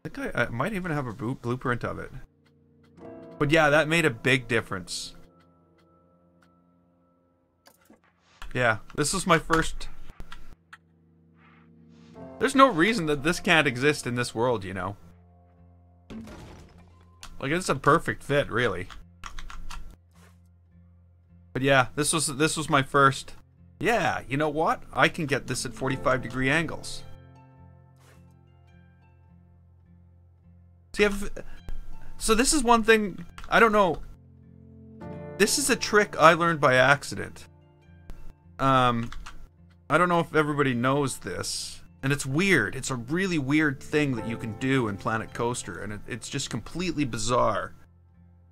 I think I might even have a blueprint of it. But yeah, that made a big difference. Yeah, this is my first... There's no reason that this can't exist in this world, you know. Like, it's a perfect fit, really. But yeah, this was my first... Yeah, you know what? I can get this at 45-degree angles. See, so this is one thing... I don't know. This is a trick I learned by accident. I don't know if everybody knows this. And it's weird. It's a really weird thing that you can do in Planet Coaster. And it's just completely bizarre.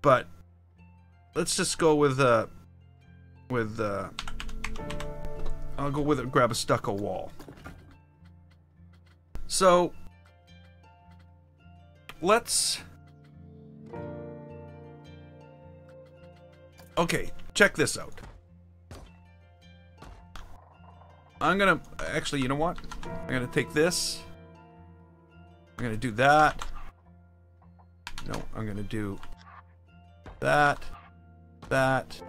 But let's just go with I'll go with it. Grab a stucco wall. So let's. Okay, check this out. I'm gonna actually, you know what? I'm gonna take this. I'm gonna do that. No, I'm gonna do that. That.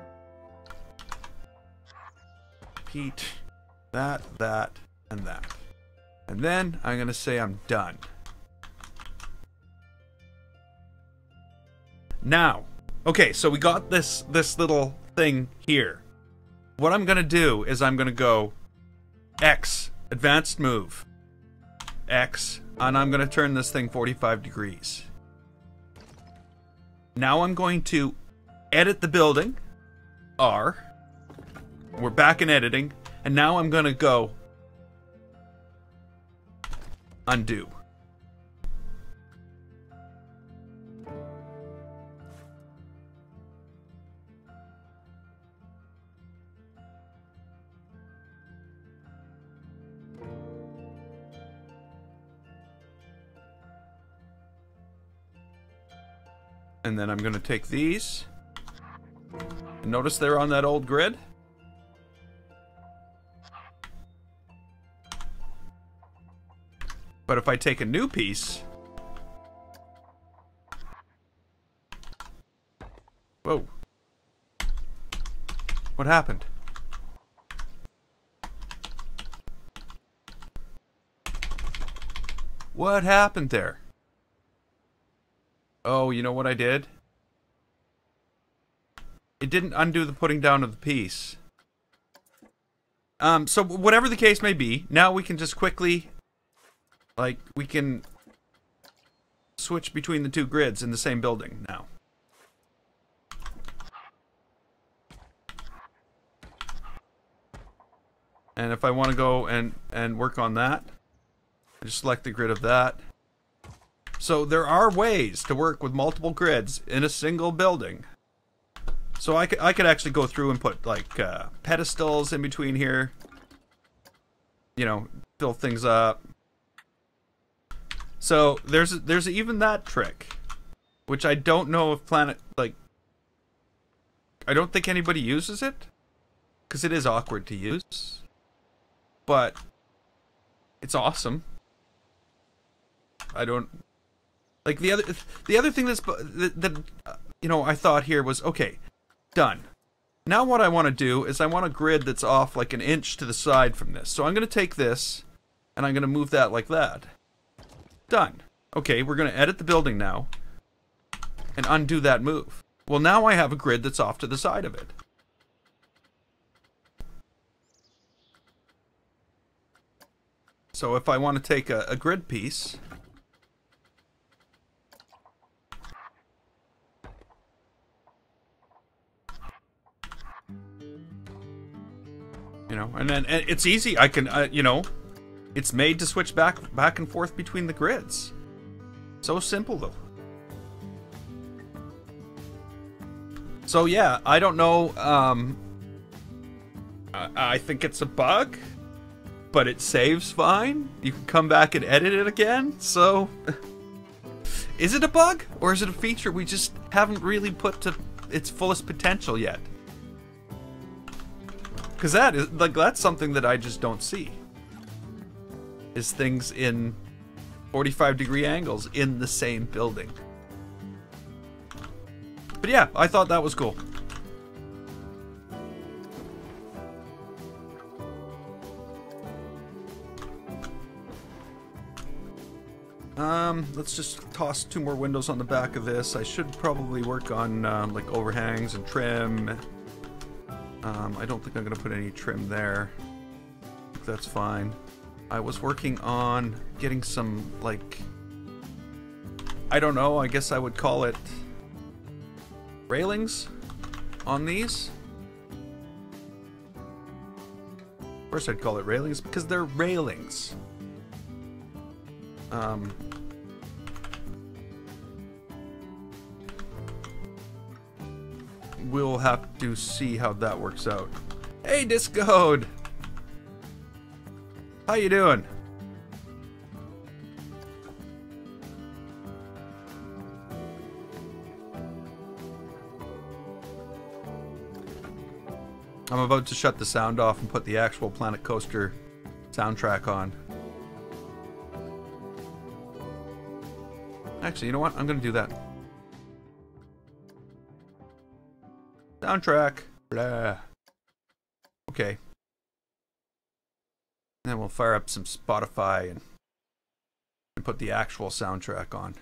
Repeat. That, and that. And then I'm gonna say I'm done. Now, okay, so we got this little thing here. What I'm gonna do is I'm gonna go X, advanced move, X, and I'm gonna turn this thing 45 degrees. Now I'm going to edit the building, R. We're back in editing, and now I'm gonna go undo. And then I'm going to take these. And notice they're on that old grid. But if I take a new piece... Whoa. What happened? What happened there? Oh, you know what I did? It didn't undo the putting down of the piece. So whatever the case may be, now we can just quickly, like, we can switch between the two grids in the same building now. And if I want to go and work on that, I just select the grid of that. So there are ways to work with multiple grids in a single building. So I could actually go through and put like pedestals in between here. You know, fill things up. So there's even that trick, which I don't know if I don't think anybody uses it, because it is awkward to use. But it's awesome. I don't. Like the other thing that you know, I thought here was, okay, done. Now what I want to do is I want a grid that's off like an inch to the side from this. So I'm going to take this and I'm going to move that like that. Done. Okay, we're going to edit the building now and undo that move. Well, now I have a grid that's off to the side of it. So if I want to take a grid piece, you know, and then it's easy. I can, you know, it's made to switch back and forth between the grids. So simple, though. So yeah, I don't know. I think it's a bug, but it saves fine. You can come back and edit it again. So, is it a bug or is it a feature we just haven't really put to its fullest potential yet? Because that is like, that's something that I just don't see. Is things in 45-degree angles in the same building. But yeah, I thought that was cool. Let's just toss 2 more windows on the back of this. I should probably work on like overhangs and trim. I don't think I'm gonna put any trim there. I think that's fine. I was working on getting some, like, I don't know, I guess I would call it railings on these. Of course I'd call it railings because they're railings. we'll have to see how that works out. Hey, Discode! How you doing? I'm about to shut the sound off and put the actual Planet Coaster soundtrack on. Actually, you know what? I'm gonna do that. Soundtrack. Blah. Okay. And then we'll fire up some Spotify and put the actual soundtrack on.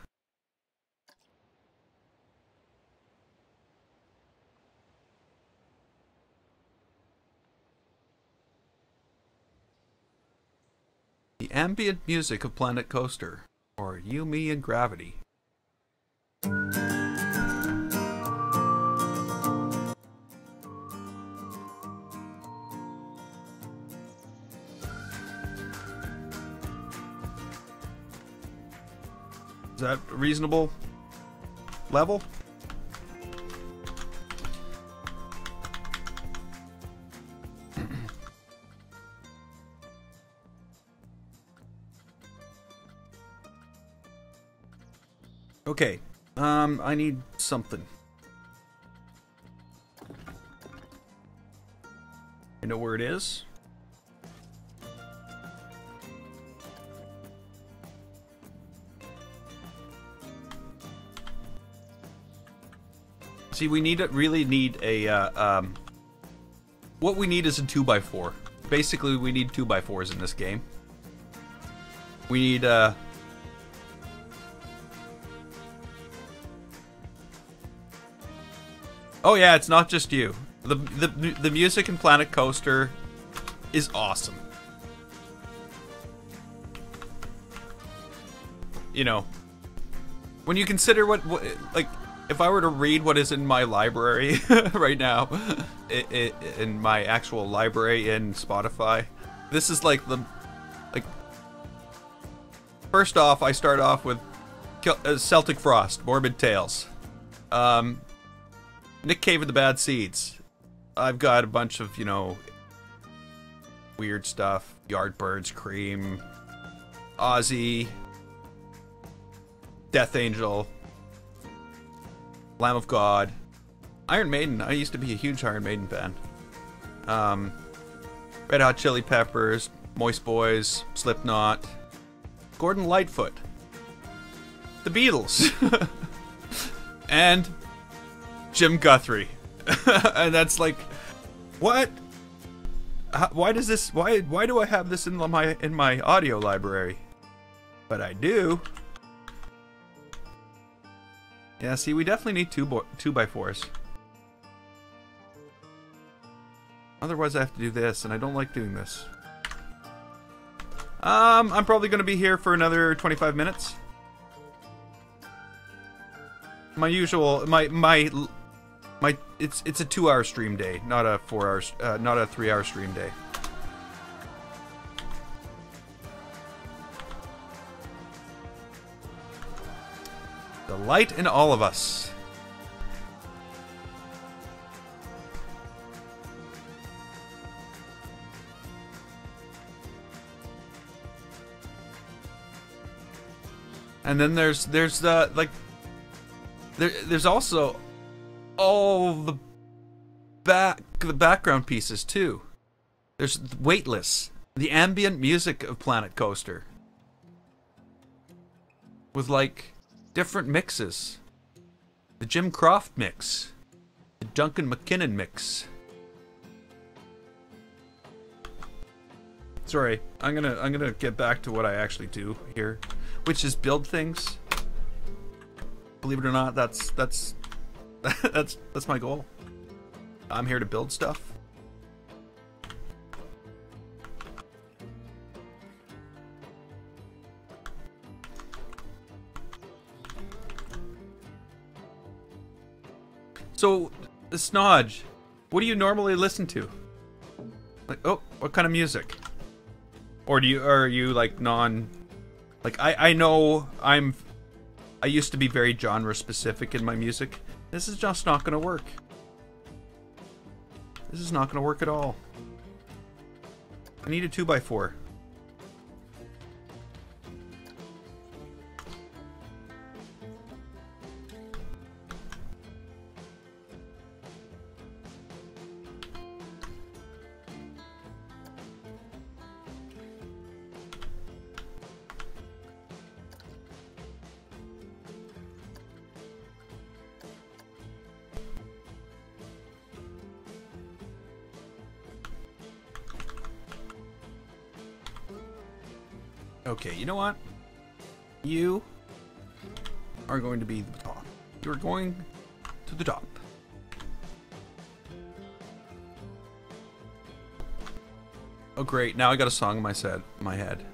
The ambient music of Planet Coaster, or You, Me, and Gravity. Is that a reasonable level? Okay, I need something. I know where it is. See, we really need a, what we need is a 2x4. Basically, we need 2x4s in this game. We need, oh yeah, it's not just you. The music in Planet Coaster is awesome. You know, when you consider what like, if I were to read what is in my library right now, in my actual library in Spotify, this is like first off, I start off with Celtic Frost, Morbid Tales, Nick Cave and the Bad Seeds. I've got a bunch of, you know, weird stuff, Yardbirds, Cream, Ozzy, Death Angel, Lamb of God, Iron Maiden. I used to be a huge Iron Maiden fan. Red Hot Chili Peppers, Moist Boys, Slipknot, Gordon Lightfoot, The Beatles, and Jim Guthrie. And that's like, what? Why does this? Why do I have this in my audio library? But I do. Yeah, see, we definitely need 2x4s. Otherwise, I have to do this, and I don't like doing this. I'm probably going to be here for another 25 minutes. My usual, it's a 2-hour stream day, not a 4-hour, not a 3-hour stream day. The light in all of us. And then there's the like there's also all the background pieces too. There's Weightless, the ambient music of Planet Coaster, with like different mixes. The Jim Croft mix, the Duncan McKinnon mix. Sorry, I'm gonna get back to what I actually do here, which is build things. Believe it or not, that's my goal. I'm here to build stuff. So, Snodge, what do you normally listen to? Like, oh, what kind of music? Or are you like like I know I used to be very genre specific in my music. This is just not gonna work. This is not going to work at all. I need a 2x4. Okay, you know what? You are going to be the top. You're going to the top. Oh great, now I got a song in my head.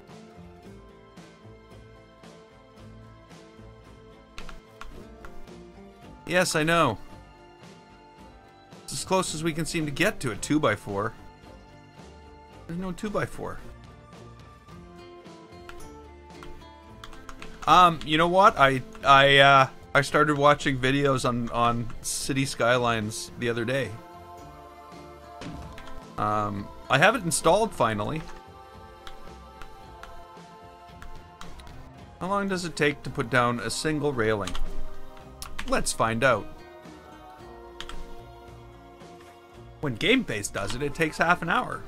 Yes, I know. It's as close as we can seem to get to a 2x4. There's no 2x4. You know what? I started watching videos on City Skylines the other day. I have it installed finally. How long does it take to put down a single railing? Let's find out. When GameFace does it, it takes half an hour.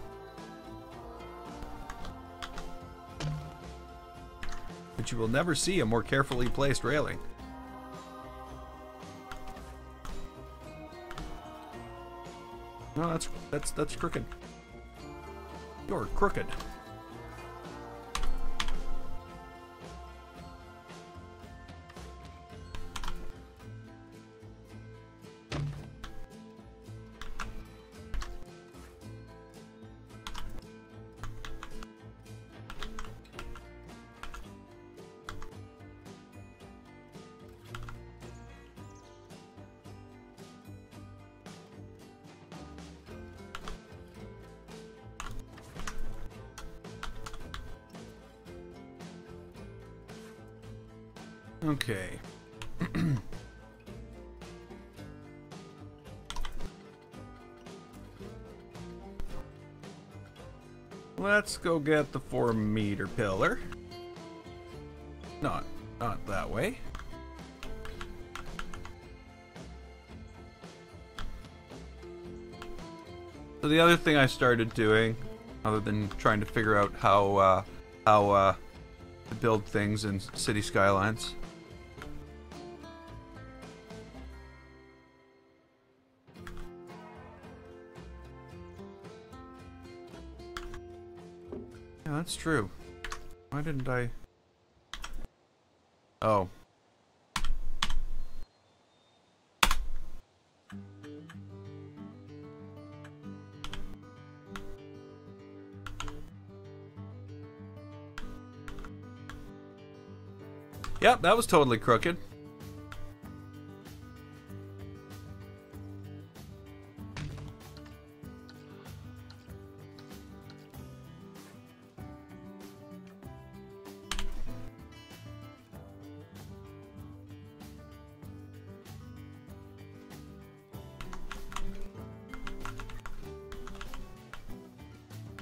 But you will never see a more carefully placed railing. No, that's crooked. You're crooked. Okay. Let's go get the 4-meter pillar. Not that way. So the other thing I started doing, other than trying to figure out how to build things in City Skylines. Yeah, that's true. Why didn't I? Oh. Yep, that was totally crooked.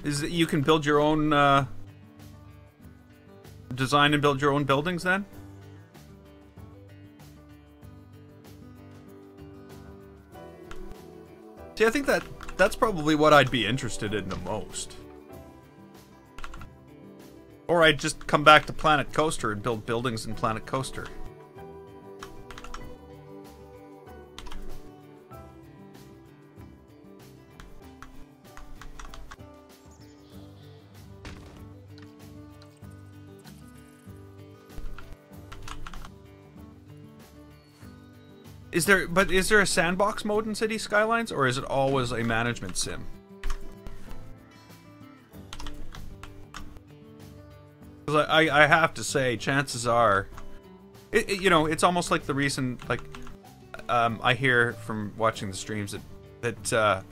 Is that you can build your own, design and build your own buildings then? See, I think that's probably what I'd be interested in the most. Or I'd just come back to Planet Coaster and build buildings in Planet Coaster. Is there a sandbox mode in City Skylines, or is it always a management sim? Because I have to say, chances are, you know, it's almost like the reason, like, I hear from watching the streams that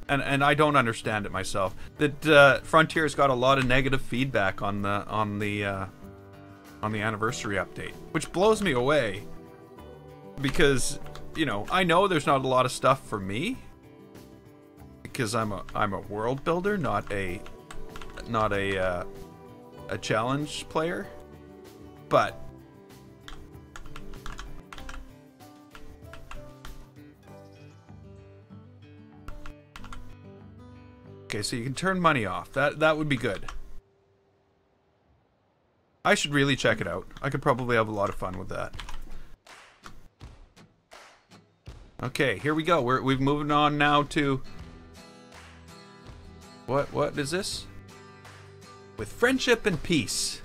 and I don't understand it myself, that Frontier's got a lot of negative feedback on the anniversary update, which blows me away. Because, you know, I know there's not a lot of stuff for me, because I'm a world builder, not a challenge player. But okay, so you can turn money off. That would be good. I should really check it out. I could probably have a lot of fun with that. Okay, here we go. We've moving on now to what is this? With friendship and peace.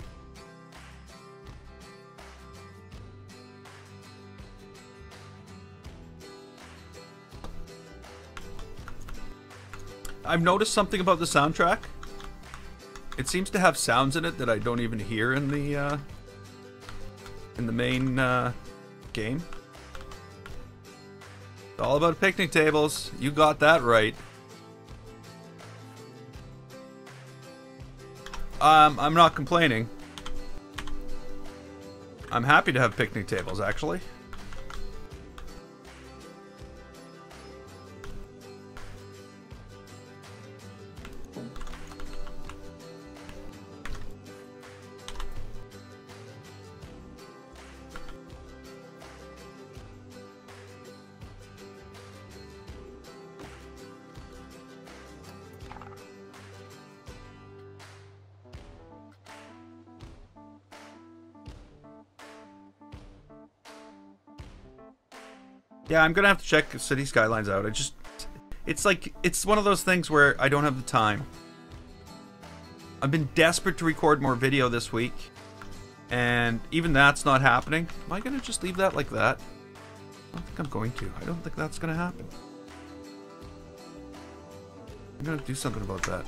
I've noticed something about the soundtrack. It seems to have sounds in it that I don't even hear in the main game. It's all about picnic tables. You got that right. I'm not complaining. I'm happy to have picnic tables, actually. Yeah, I'm gonna have to check City Skylines out. It's one of those things where I don't have the time. I've been desperate to record more video this week, and even that's not happening. Am I gonna just leave that like that? I don't think I'm going to. I don't think that's gonna happen. I'm gonna do something about that.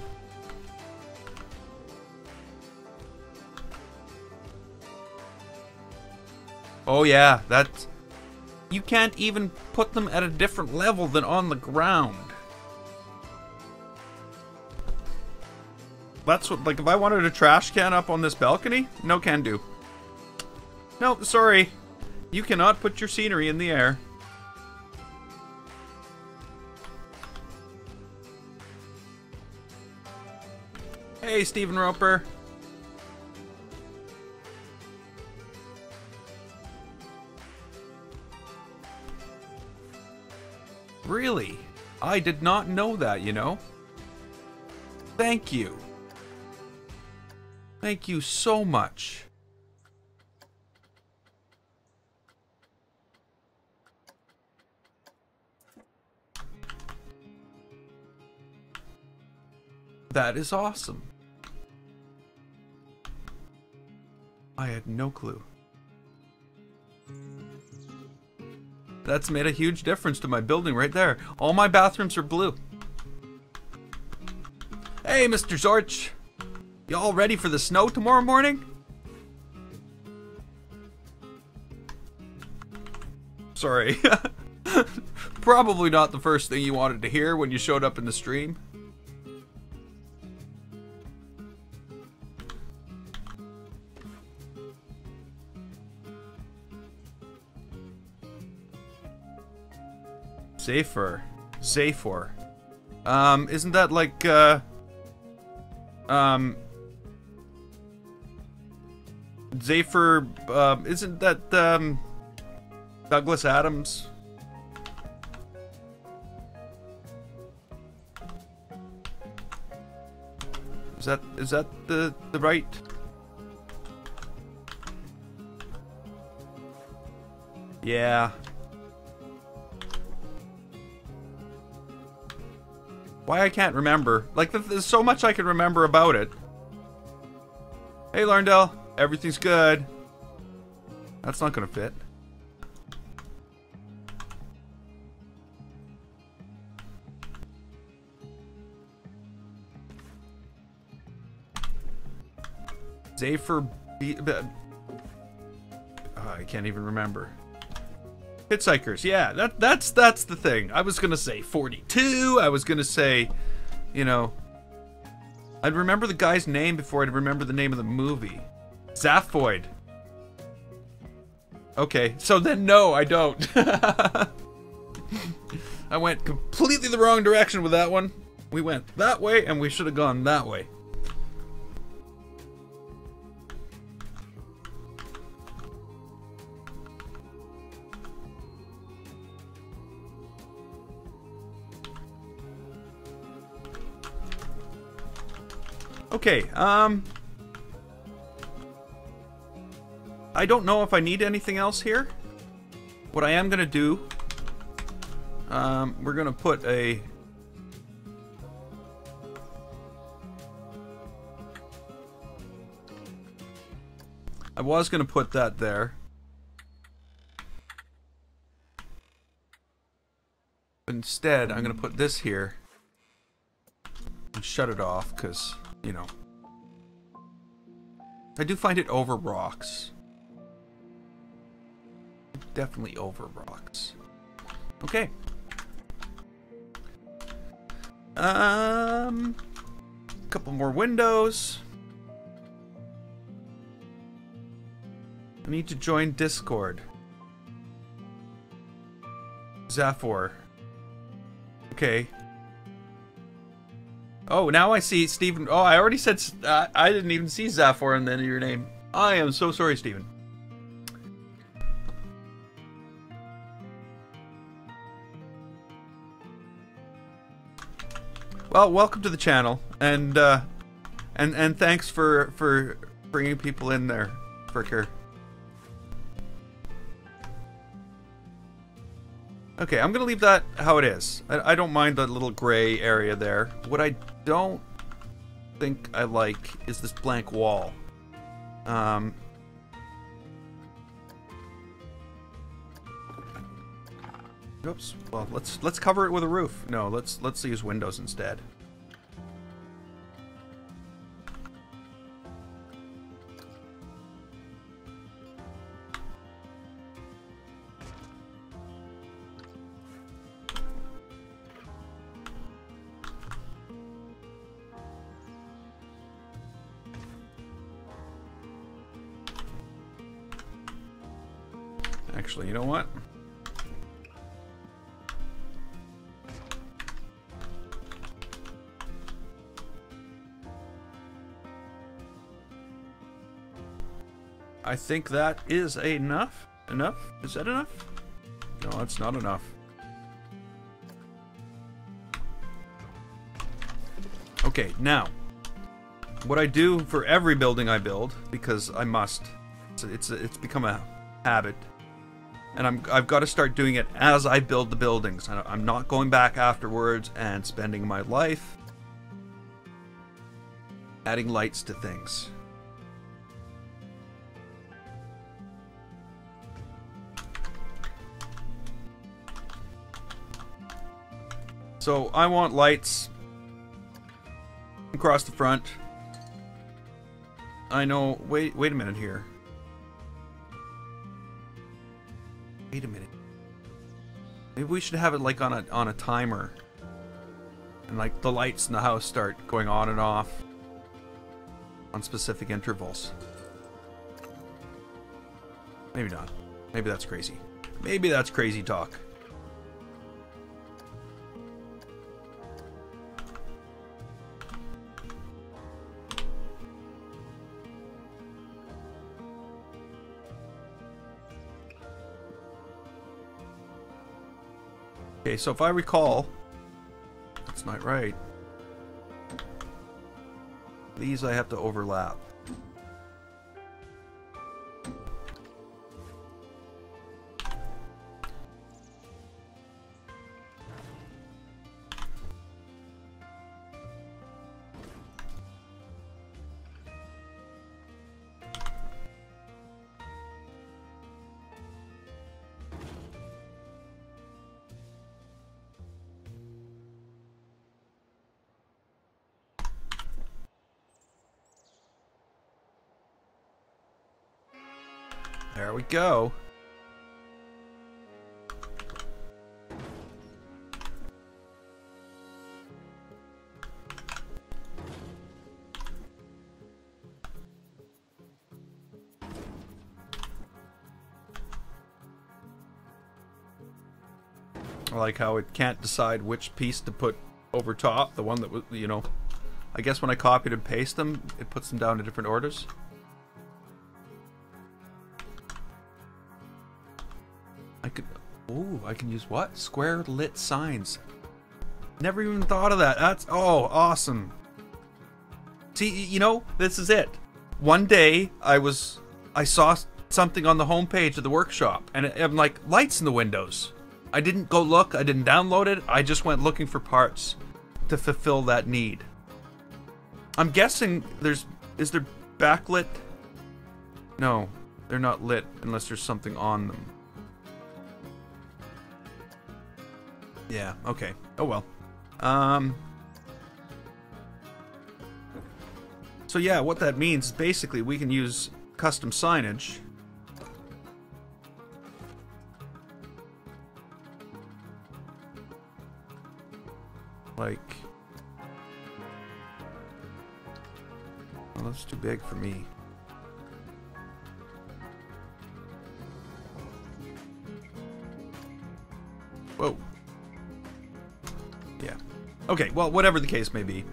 Oh yeah, that's... You can't even put them at a different level than on the ground. That's what, like, if I wanted a trash can up on this balcony, no can do. No, sorry. You cannot put your scenery in the air. Hey, Stephen Roper. Really? I did not know that, you know? Thank you. Thank you so much. That is awesome. I had no clue. That's made a huge difference to my building right there. All my bathrooms are blue. Hey, Mr. Zorch. Y'all ready for the snow tomorrow morning? Sorry. Probably not the first thing you wanted to hear when you showed up in the stream. Zafor. Isn't that like, Zafor, isn't that, Douglas Adams? Is that the right? Yeah. Why I can't remember. Like, there's so much I can remember about it. Hey, Larndell. Everything's good. That's not gonna fit. Zafor I can't even remember. Hitchhikers, yeah, that's the thing. I was gonna say 42. I was gonna say, you know, I'd remember the guy's name before I'd remember the name of the movie. Zaphoid. Okay, so then no, I don't. I went completely the wrong direction with that one. We went that way, and we should have gone that way. Okay, I don't know if I need anything else here. What I am gonna do, we're gonna put a... I was gonna put that there. But instead, I'm gonna put this here. And shut it off, because, you know. I do find it over rocks. Definitely over rocks. Okay. Couple more windows. I need to join Discord. Zaphor. Okay. Oh, now I see Stephen. Oh, I already said. I didn't even see Zaphor in the end of your name. I am so sorry, Stephen. Well, welcome to the channel, and thanks for bringing people in there, Fricker. Okay, I'm gonna leave that how it is. I don't mind the little gray area there. What I don't think I like is this blank wall. Oops. Well, let's cover it with a roof. No, let's use windows instead. Actually, you know what? I think that is enough. Enough? Is that enough? No, it's not enough. Okay, now, what I do for every building I build, because I must, it's become a habit, and I've got to start doing it as I build the buildings. I'm not going back afterwards and spending my life adding lights to things. So I want lights across the front. I know. Wait a minute here. Wait a minute. Maybe we should have it like on a timer, and like the lights in the house start going on and off on specific intervals. Maybe not. Maybe that's crazy. Maybe that's crazy talk. Okay, so if I recall, that's not right. These I have to overlap. There we go. I like how it can't decide which piece to put over top, the one that was, you know, I guess when I copied and paste them, it puts them down to different orders. I could, ooh, I can use what? Square lit signs. Never even thought of that. That's, oh, awesome. See, you know, this is it. One day, I saw something on the homepage of the workshop, and I'm like, lights in the windows. I didn't go look, I didn't download it, I just went looking for parts to fulfill that need. I'm guessing is there backlit? No, they're not lit unless there's something on them. Yeah, okay. Oh well. So yeah, what that means is basically we can use custom signage. Like, well, that's too big for me. Whoa. Yeah. Okay, well, whatever the case may be.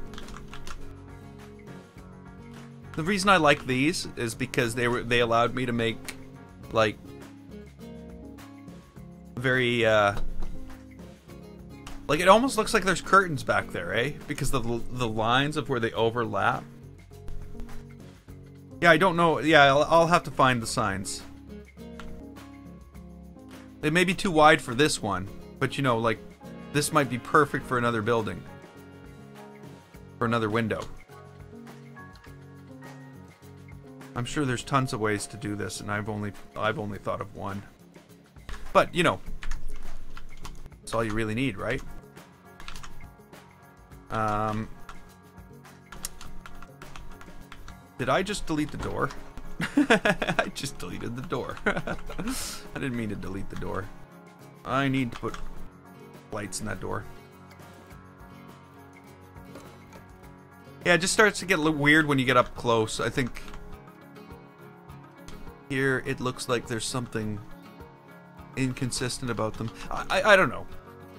The reason I like these is because they allowed me to make, like, very, like, it almost looks like there's curtains back there, eh? Because the lines of where they overlap. Yeah, I don't know. Yeah, I'll have to find the signs. They may be too wide for this one, but you know, like, this might be perfect for another building. For another window. I'm sure there's tons of ways to do this, and I've only thought of one. But, you know, that's all you really need, right? Did I just delete the door? I just deleted the door. I didn't mean to delete the door. I need to put lights in that door. Yeah, it just starts to get a little weird when you get up close. I think here it looks like there's something inconsistent about them. I don't know.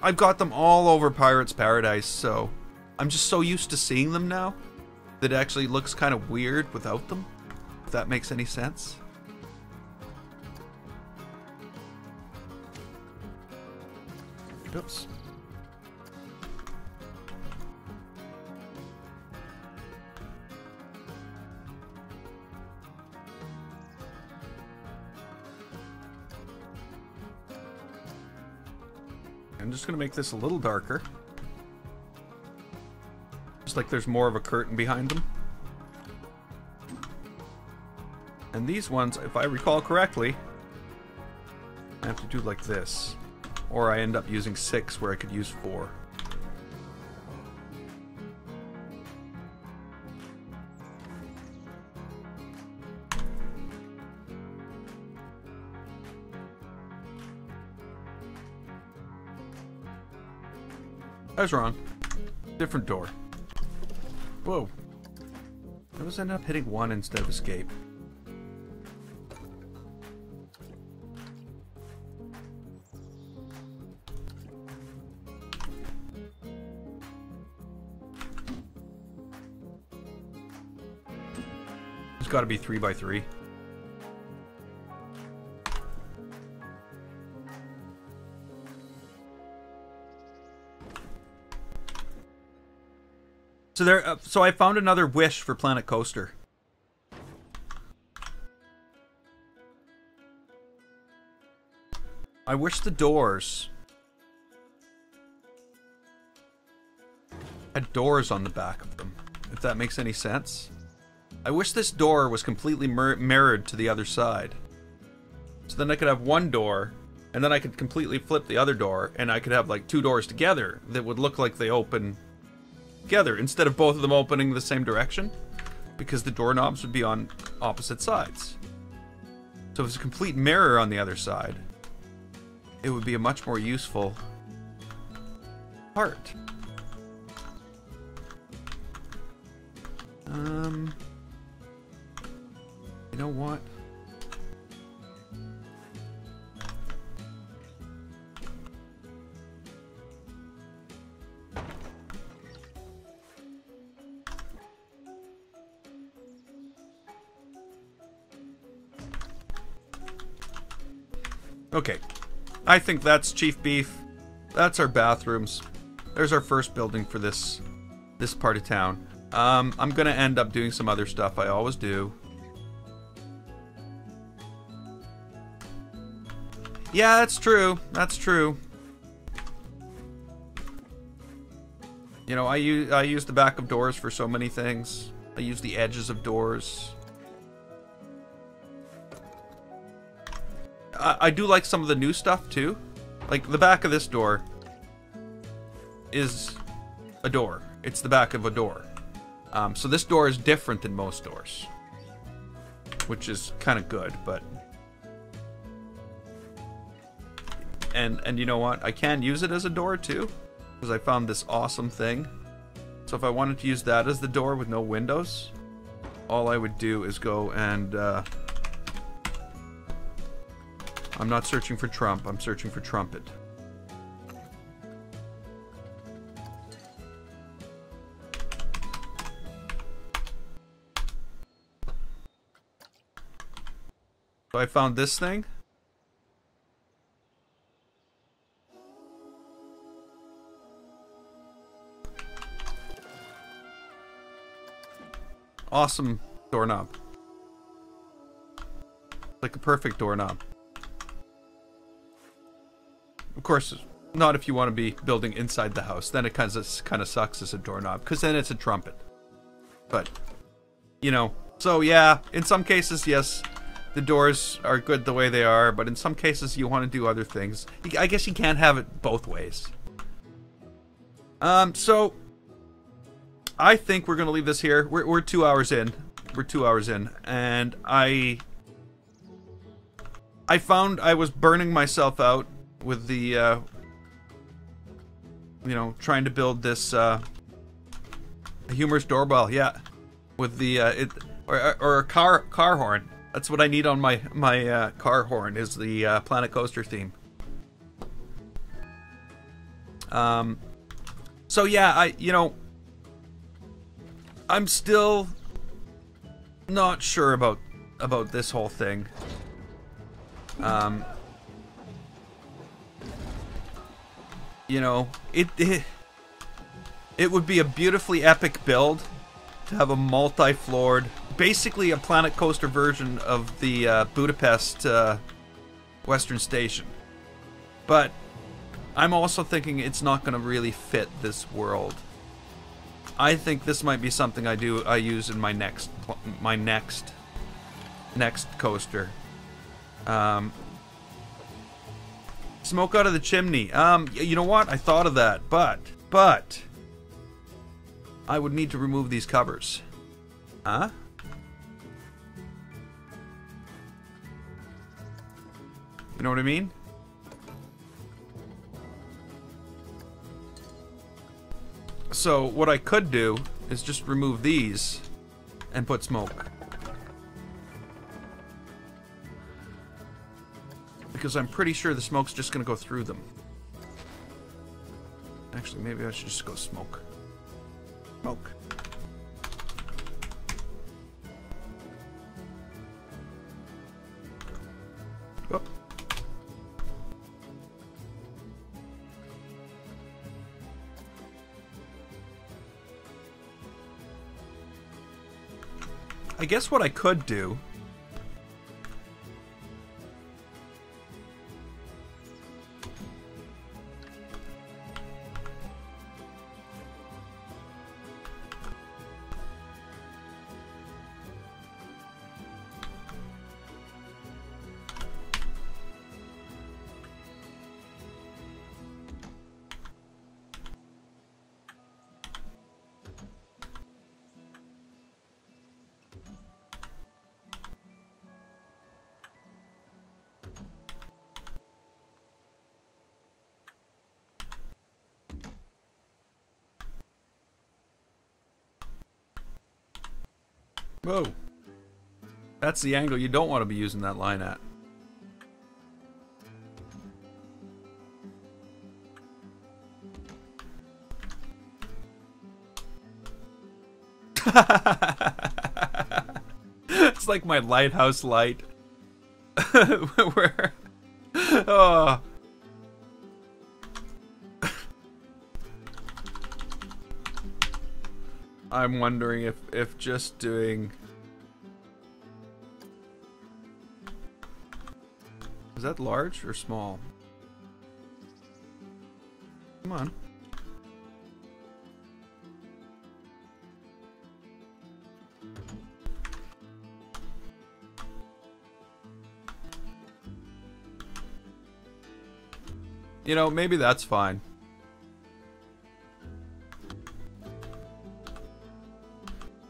I've got them all over Pirates Paradise, so I'm just so used to seeing them now that it actually looks kind of weird without them, if that makes any sense. Oops. I'm just going to make this a little darker. Just like there's more of a curtain behind them. And these ones, if I recall correctly, I have to do like this. Or I end up using 6 where I could use 4. I was wrong. Different door. Whoa. I was ended up hitting 1 instead of escape. It's got to be 3 by 3. So so I found another wish for Planet Coaster. I wish the doors had doors on the back of them, if that makes any sense. I wish this door was completely mirrored to the other side. So then I could have one door, and then I could completely flip the other door, and I could have like 2 doors together that would look like they open together instead of both of them opening the same direction, because the doorknobs would be on opposite sides. So if it's a complete mirror on the other side, it would be a much more useful part. You know what? Okay. I think that's Chief Beef. That's our bathrooms. There's our first building for this part of town. I'm gonna end up doing some other stuff. I always do. Yeah, that's true. That's true. You know, I use the back of doors for so many things. I use the edges of doors. I do like some of the new stuff too. Like the back of this door is a door. It's the back of a door. So this door is different than most doors, which is kind of good, but... And you know what? I can use it as a door too, because I found this awesome thing. So if I wanted to use that as the door with no windows, all I would do is go and... I'm not searching for Trump, I'm searching for trumpet. So I found this thing. Awesome doorknob. Like a perfect doorknob. Of course, not if you want to be building inside the house. Then it kind of sucks as a doorknob, because then it's a trumpet. But, you know, so yeah, in some cases, yes, the doors are good the way they are, but in some cases you want to do other things. I guess you can't have it both ways. So I think we're gonna leave this here. We're 2 hours in. We're 2 hours in, and I found I was burning myself out with the, you know, trying to build this, a humorous doorbell, yeah, with the, or a car horn. That's what I need on my car horn, is the, Planet Coaster theme. So yeah, you know, I'm still not sure about this whole thing. You know, it would be a beautifully epic build to have a multi-floored, basically a Planet Coaster version of the Budapest Western Station. But I'm also thinking it's not going to really fit this world. I think this might be something I use in my next coaster. Smoke out of the chimney. You know what? I thought of that, but I would need to remove these covers. Huh? You know what I mean? So what I could do is just remove these and put smoke. Because I'm pretty sure the smoke's just gonna go through them. Actually, maybe I should just go smoke. Smoke. Oh. I guess what I could do Whoa. That's the angle you don't want to be using that line at. It's like my lighthouse light. Where Oh. I'm wondering if just doing... Is that large or small? Come on. You know, maybe that's fine.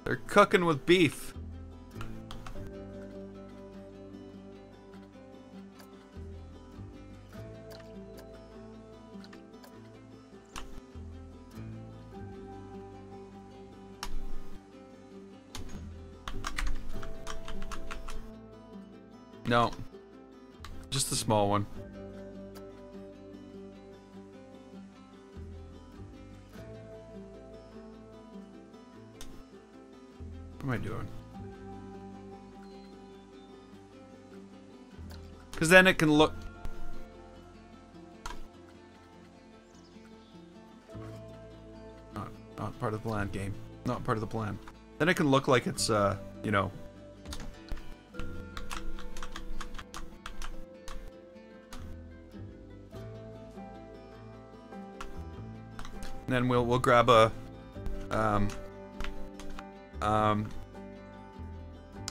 They're cooking with beef. No. Just the small one. What am I doing? Because then it can look... Not part of the plan, game. Not part of the plan. Then it can look like it's, you know... And then we'll grab a...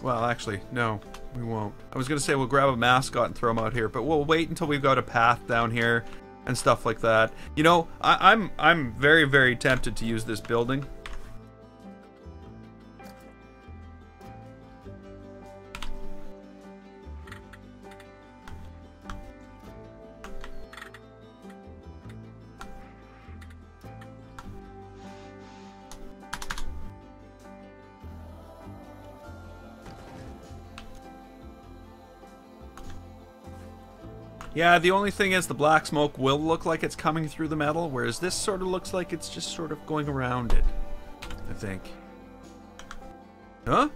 Well, actually, no, we won't. I was gonna say we'll grab a mascot and throw him out here, but we'll wait until we've got a path down here and stuff like that. You know, I'm very, very tempted to use this building. Yeah, the only thing is the black smoke will look like it's coming through the metal, whereas this sort of looks like it's just sort of going around it, I think. Huh?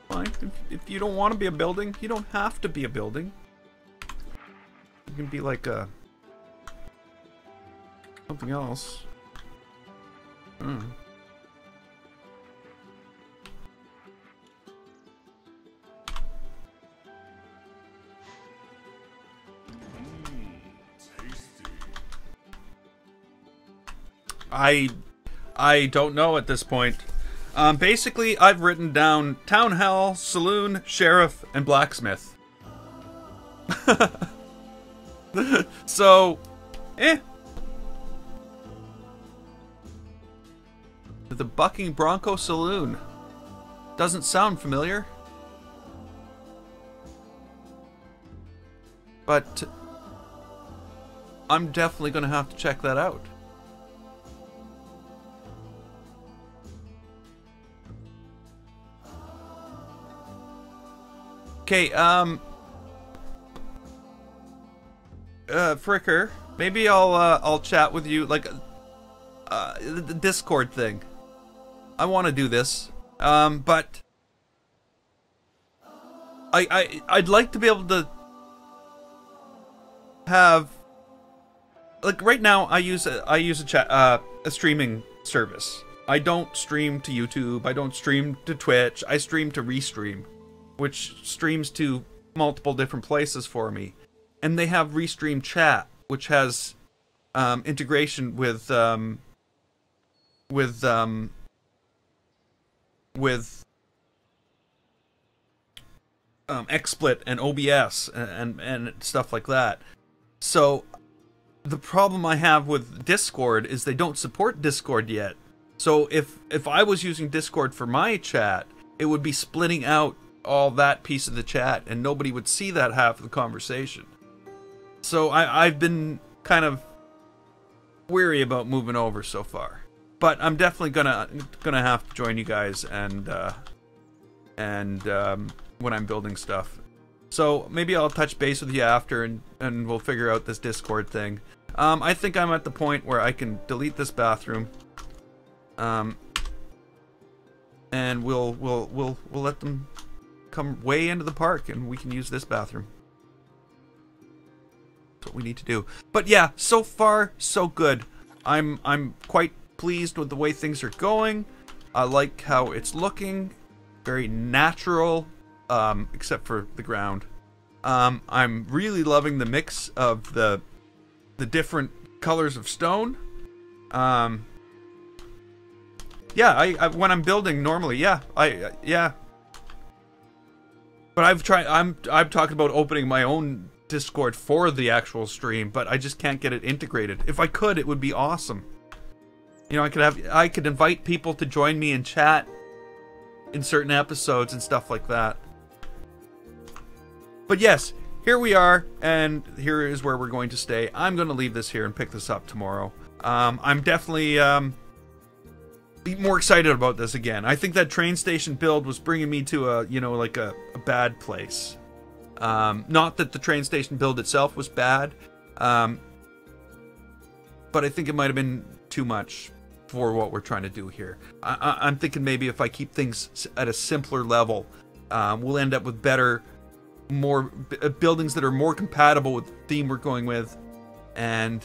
Fine. If you don't want to be a building, you don't have to be a building. You can be like a... something else. I don't know at this point. Basically, I've written down Town Hall, Saloon, Sheriff, and Blacksmith. So, The Bucking Bronco Saloon. Doesn't sound familiar. But I'm definitely going to have to check that out. Okay, Fricker, maybe I'll chat with you, like, the Discord thing. I want to do this, but I'd like to be able to have, like, right now I use a streaming service. I don't stream to YouTube, I don't stream to Twitch, I stream to Restream, which streams to multiple different places for me. And they have Restream Chat, which has integration with XSplit and OBS and stuff like that. So the problem I have with Discord is they don't support Discord yet. So if I was using Discord for my chat, it would be splitting out all that piece of the chat, and nobody would see that half of the conversation. So I've been kind of weary about moving over so far, but I'm definitely gonna have to join you guys and when I'm building stuff. So maybe I'll touch base with you after, and we'll figure out this Discord thing. I think I'm at the point where I can delete this bathroom. and we'll let them come way into the park, and we can use this bathroom. That's what we need to do. But yeah, so far so good. I'm quite pleased with the way things are going. I like how it's looking, very natural, except for the ground. I'm really loving the mix of the different colors of stone. Yeah, I when I'm building normally, yeah, yeah. But I'm talking about opening my own Discord for the actual stream, but I just can't get it integrated. If I could, it would be awesome. You know, I could invite people to join me in chat in certain episodes and stuff like that. But yes, here we are, and here is where we're going to stay. I'm going to leave this here and pick this up tomorrow. I'm definitely more excited about this again. I think that train station build was bringing me to a, you know, like a bad place. Not that the train station build itself was bad, but I think it might have been too much for what we're trying to do here. I'm thinking maybe if I keep things at a simpler level, we'll end up with better, more buildings that are more compatible with the theme we're going with, and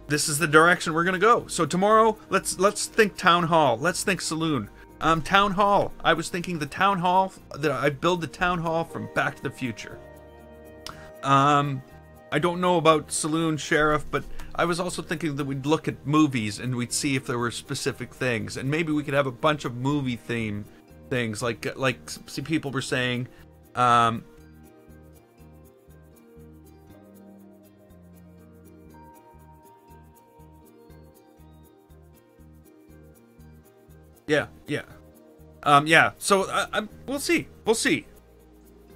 this is the direction we're gonna go. So tomorrow, let's think town hall. Let's think saloon. Town hall. I was thinking the town hall, that I build the town hall from Back to the Future. I don't know about saloon sheriff, but I was also thinking that we'd look at movies and we'd see if there were specific things, and maybe we could have a bunch of movie theme things, like see people were saying, yeah. Yeah. So we'll see.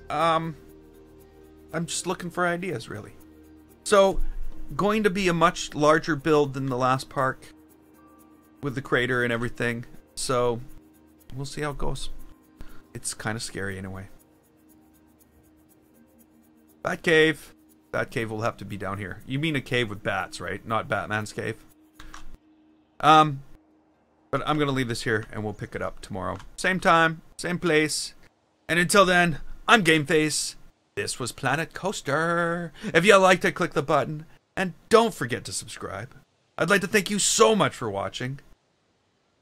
I'm just looking for ideas, really. So, going to be a much larger build than the last park, with the crater and everything. So, we'll see how it goes. It's kind of scary in a way. Bat cave. Bat cave will have to be down here. You mean a cave with bats, right? Not Batman's cave. But I'm going to leave this here, and we'll pick it up tomorrow. Same time, same place. And until then, I'm GameFace. This was Planet Coaster. If you liked it, click the button. And don't forget to subscribe. I'd like to thank you so much for watching.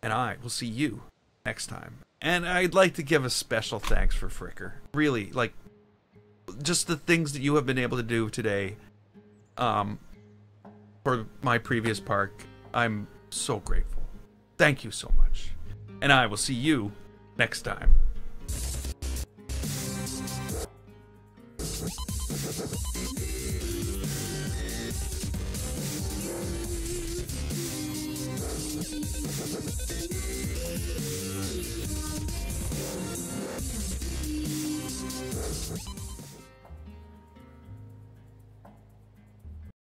And I will see you next time. And I'd like to give a special thanks for Fricker. Really, like, just the things that you have been able to do today, for my previous park. I'm so grateful. Thank you so much. And I will see you next time.